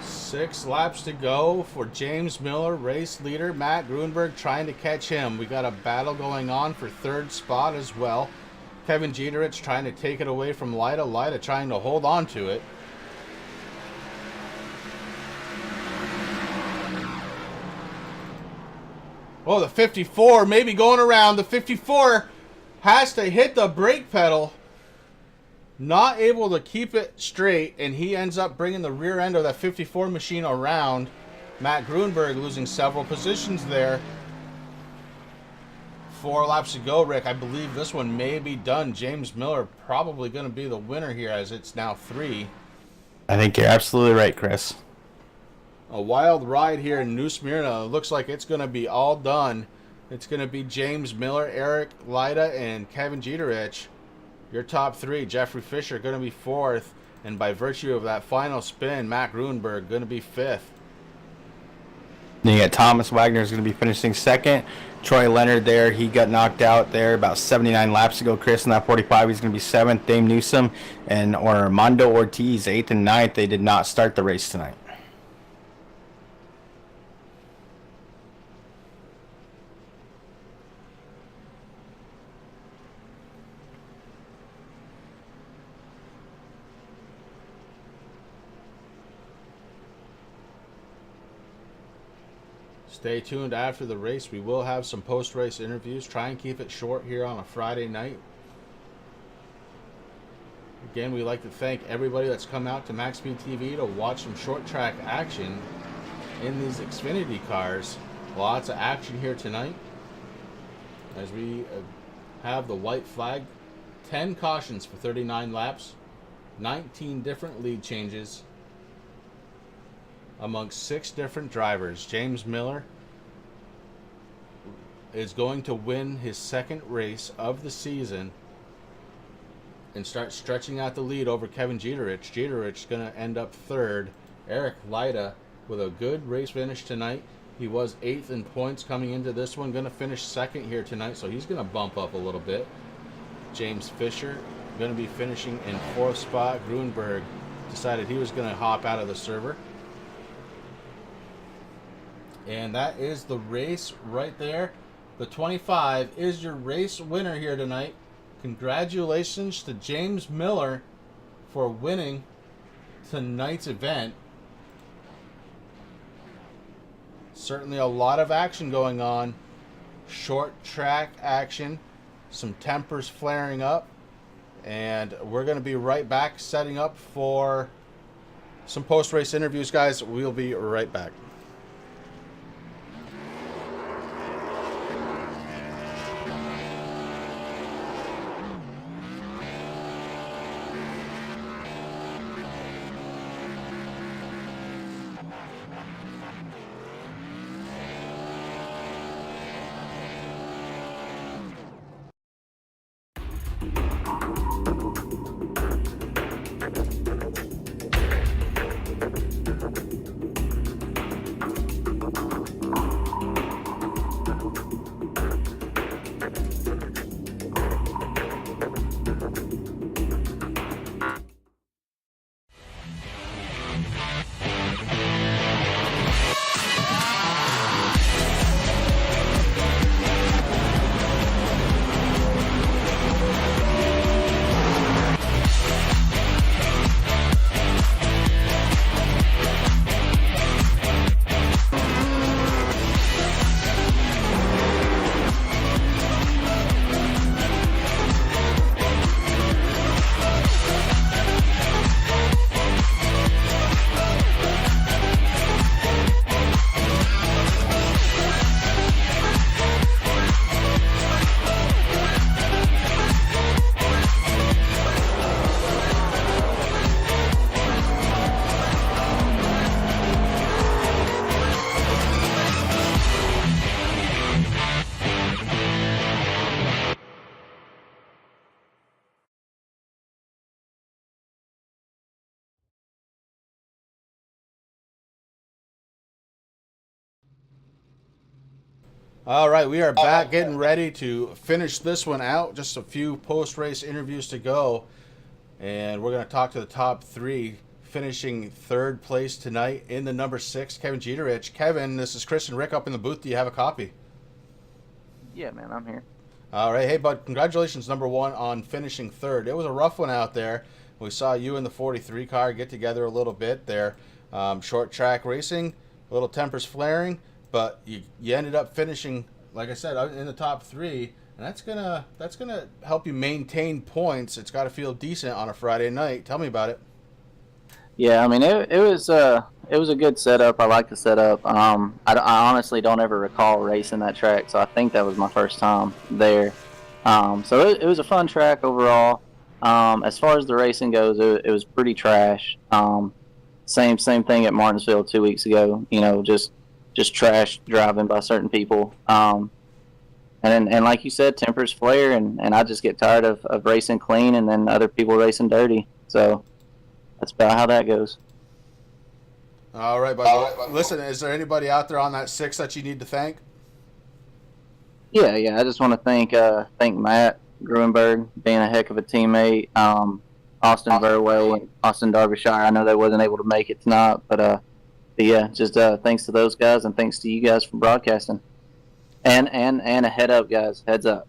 6 laps to go for James Miller, race leader. Matt Grunberg trying to catch him. We got a battle going on for 3rd spot as well. Kevin Jeterich trying to take it away from Lyda. Lyda trying to hold on to it. Oh, the 54 maybe going around. The 54 has to hit the brake pedal. Not able to keep it straight, and he ends up bringing the rear end of that 54 machine around. Matt Grunberg losing several positions there. 4 laps to go, Rick. I believe this one may be done. James Miller probably going to be the winner here, as it's now 3. I think you're absolutely right, Chris. A wild ride here in New Smyrna. It looks like it's going to be all done. It's going to be James Miller, Eric Lyda, and Kevin Jeterich. Your top 3. Jeffrey Fisher going to be 4th. And by virtue of that final spin, Matt Grunberg going to be 5th. Then you got Thomas Wagner is going to be finishing 2nd. Troy Leonard there, he got knocked out there about 79 laps ago. Chris in that 45, he's going to be 7th. Dame Newsom and Armando Ortiz, 8th and 9th. They did not start the race tonight. Stay tuned after the race. We will have some post-race interviews. Try and keep it short here on a Friday night. Again, we'd like to thank everybody that's come out to MaxSpeedTV to watch some short track action in these Xfinity cars. Lots of action here tonight as we have the white flag. 10 cautions for 39 laps. 19 different lead changes amongst 6 different drivers. James Miller is going to win his 2nd race of the season and start stretching out the lead over Kevin Jeterich. Jeterich's going to end up 3rd. Eric Lyda with a good race finish tonight. He was 8th in points coming into this one. Going to finish 2nd here tonight, so he's going to bump up a little bit. James Fisher going to be finishing in 4th spot. Grunberg decided he was going to hop out of the server. And that is the race right there. The 25 is your race winner here tonight. Congratulations to James Miller for winning tonight's event. Certainly a lot of action going on. Short track action. Some tempers flaring up. And we're going to be right back setting up for some post-race interviews, guys. We'll be right back. All right, we are back getting ready to finish this one out. Just a few post-race interviews to go. And we're going to talk to the top 3, finishing 3rd place tonight in the number 6, Kevin Jeterich. Kevin, this is Chris and Rick up in the booth. Do you have a copy? Yeah, man, I'm here. All right. Hey, bud, congratulations, number 1, on finishing 3rd. It was a rough one out there. We saw you and the 43 car get together a little bit there. Short track racing, a little tempers flaring, but you ended up finishing, like I said, in the top 3. And that's gonna help you maintain points. It's got to feel decent on a Friday night. Tell me about it. Yeah, I mean, it was a good setup. I like the setup. I honestly don't ever recall racing that track, so I think that was my first time there. So it was a fun track overall. As far as the racing goes, it was pretty trash. Same thing at Martinsville 2 weeks ago. You know, just trash driving by certain people. And like you said, tempers flare, and I just get tired of racing clean and then other people racing dirty. So that's about how that goes. All right, buddy. Listen, is there anybody out there on that 6 that you need to thank? Yeah. I just want to thank Matt Gruenberg, being a heck of a teammate. Austin Verway and Austin Derbyshire. I know they wasn't able to make it tonight, but yeah, just thanks to those guys and thanks to you guys for broadcasting. And a heads up.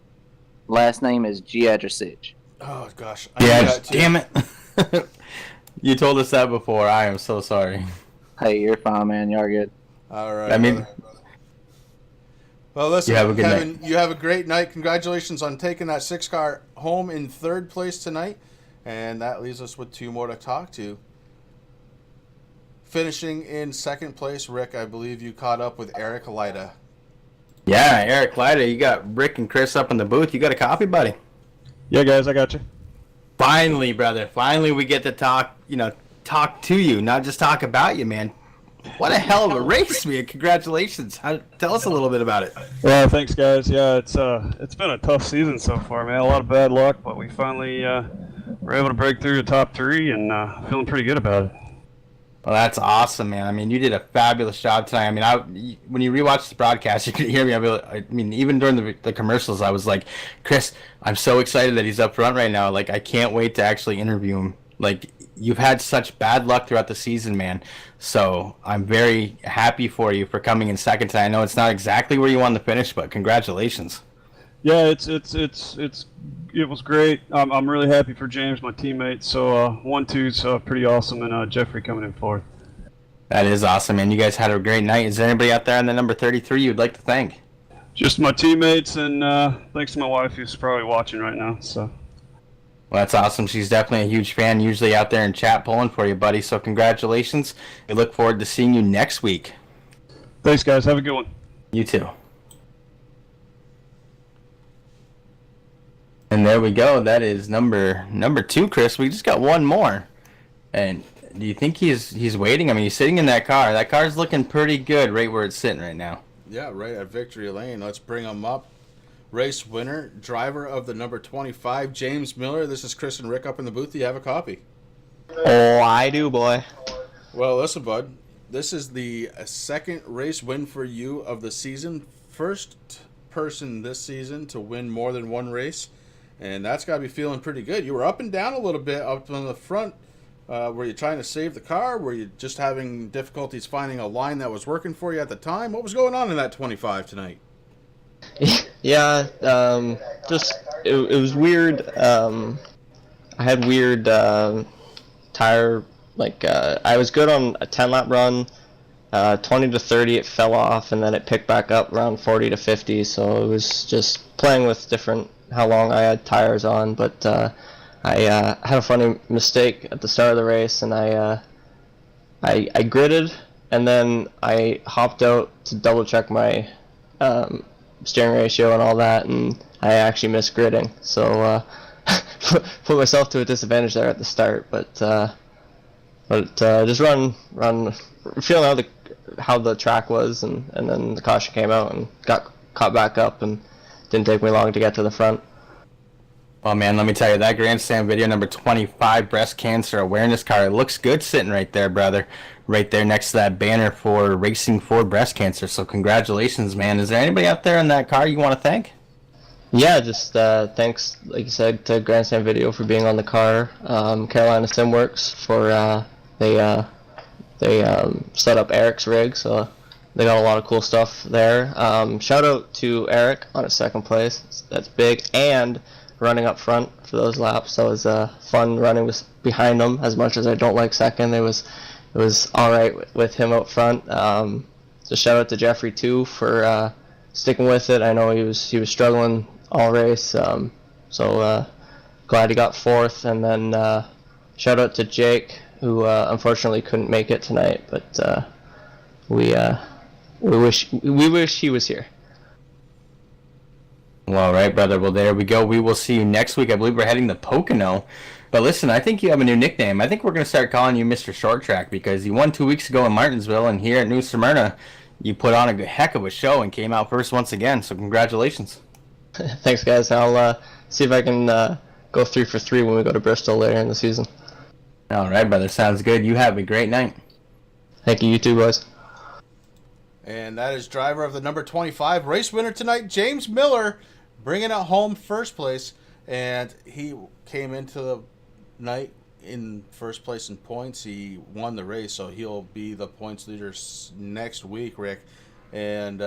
Last name is Giadricic. Oh gosh. Yeah, damn it. You told us that before. I am so sorry. Hey, you're fine, man. You're good. All right. I mean, well, listen, Kevin, you have a great night. Congratulations on taking that 6 car home in 3rd place tonight. And that leaves us with 2 more to talk to. Finishing in 2nd place, Rick, I believe you caught up with Eric Lida. Yeah, Eric Clyde, you got Rick and Chris up in the booth. You got a copy, buddy? Yeah, guys, I got you. Finally, brother. Finally, we get to talk to you, not just talk about you, man. What a hell of a race, man. Congratulations. Tell us a little bit about it. Well, thanks, guys. Yeah, it's been a tough season so far, man. A lot of bad luck, but we finally were able to break through the top 3 and feeling pretty good about it. Well, that's awesome, man. I mean, you did a fabulous job tonight. I mean, when you rewatch the broadcast, you could hear me. I mean, even during the commercials, I was like, Chris, I'm so excited that he's up front right now. Like, I can't wait to actually interview him. Like, you've had such bad luck throughout the season, man. So I'm very happy for you for coming in 2nd tonight. I know it's not exactly where you wanted to finish, but congratulations. Yeah, it was great. I'm really happy for James, my teammate. So 1-2's pretty awesome, and Jeffrey coming in 4th. That is awesome, man. You guys had a great night. Is there anybody out there on the number 33 you'd like to thank? Just my teammates, and thanks to my wife, who's probably watching right now. So. Well, that's awesome. She's definitely a huge fan, usually out there in chat pulling for you, buddy. So congratulations. We look forward to seeing you next week. Thanks, guys. Have a good one. You too. And there we go. That is number 2, Chris. We just got one more. And do you think he's waiting? I mean, he's sitting in that car. That car's looking pretty good right where it's sitting right now. Yeah, right at Victory Lane. Let's bring him up. Race winner, driver of the number 25, James Miller. This is Chris and Rick up in the booth. Do you have a copy? Oh, I do, boy. Well, listen, bud. This is the 2nd race win for you of the season. First person this season to win more than 1 race. And that's got to be feeling pretty good. You were up and down a little bit up on the front. Were you trying to save the car? Were you just having difficulties finding a line that was working for you at the time? What was going on in that 25 tonight? Yeah, it was weird. I had weird tire, I was good on a 10-lap run. 20 to 30 it fell off, and then it picked back up around 40 to 50, so it was just playing with how long I had tires on. But I had a funny mistake at the start of the race, and I gridded, and then I hopped out to double check my steering ratio and all that, and I actually missed gridding, so put myself to a disadvantage there at the start. But just run feeling how the track was, and then the caution came out and got caught back up, and didn't take me long to get to the front. Well, man, let me tell you, that grandstand video number 25 breast cancer awareness car, it looks good sitting right there, brother. Right there next to that banner for Racing for Breast Cancer. So congratulations, man. Is there anybody out there in that car you want to thank? Yeah, just thanks, like you said, to Grandstand Video for being on the car. Carolina Simworks for they set up Eric's rig, so they got a lot of cool stuff there. Shout out to Eric on his second place. That's big. And running up front for those laps. That was fun running behind him. As much as I don't like second, it was all right with him out front. So shout out to Jeffrey too for sticking with it. I know he was struggling all race. So glad he got fourth. And then shout out to Jake, who unfortunately couldn't make it tonight, but we wish he was here. Well, all right, brother. Well, there we go. We will see you next week. I believe we're heading to Pocono. But listen, I think you have a new nickname. I think we're going to start calling you Mr. Short Track because you won 2 weeks ago in Martinsville, and here at New Smyrna, you put on a heck of a show and came out first once again. So congratulations. Thanks, guys. I'll see if I can go 3 for 3 when we go to Bristol later in the season. All right, brother. Sounds good. You have a great night. Thank you. You too, boys. And that is driver of the number 25 race winner tonight, James Miller, bringing it home first place. And he came into the night in first place in points. He won the race, so he'll be the points leader next week, Rick. And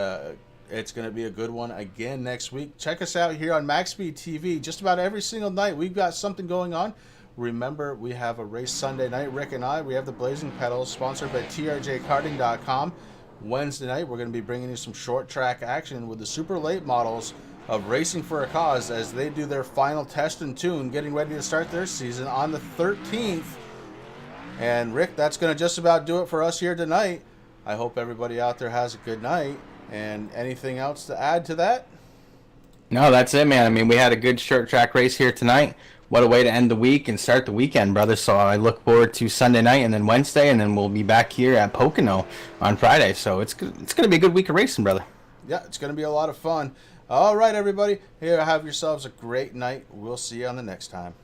it's going to be a good one again next week. Check us out here on MaxSpeedTV. Just about every single night we've got something going on. Remember, we have a race Sunday night, Rick and I. We have the Blazing Pedals, sponsored by TRJkarting.com. Wednesday night, we're going to be bringing you some short track action with the super late models of Racing for a Cause as they do their final test and tune, getting ready to start their season on the 13th. And Rick, that's going to just about do it for us here tonight. I hope everybody out there has a good night. And anything else to add to that? No, that's it, man. I mean, we had a good short track race here tonight. What a way to end the week and start the weekend, brother. So I look forward to Sunday night and then Wednesday, and then we'll be back here at Pocono on Friday. So it's going to be a good week of racing, brother. Yeah, it's going to be a lot of fun. All right, everybody. Here, have yourselves a great night. We'll see you on the next time.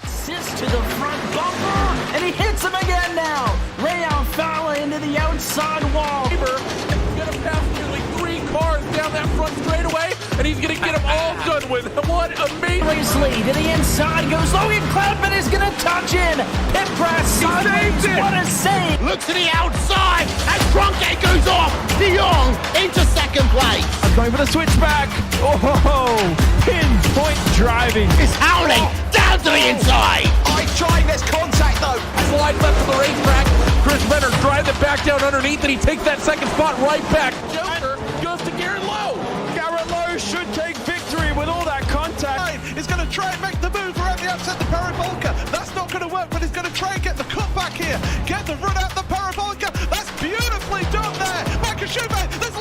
Assist to the front bumper, and he hits him again now. Rayon Fowler into the outside wall. He's going to pass nearly 3 cars down that front straightaway, and he's going to get them all done with. What amazing. Race lead to the inside goes Logan Cloudman is going to touch in. Pit press sideways. What a save. Look to the outside as Cronkite goes off. De Jong into second place. Going for the switchback. Oh, pinpoint driving. Is howling down to the inside. Nice trying, there's contact though. Slide left to the racetrack. Chris Benner drives it back down underneath, and he takes that second spot right back. Joker goes to Garrett Lowe. Garrett Lowe should take victory with all that contact. He's going to try and make the move around the outside the parabolica. That's not going to work, but he's going to try and get the cut back here. Get the run out the parabolica. That's beautifully done there. Michael Schumacher, there's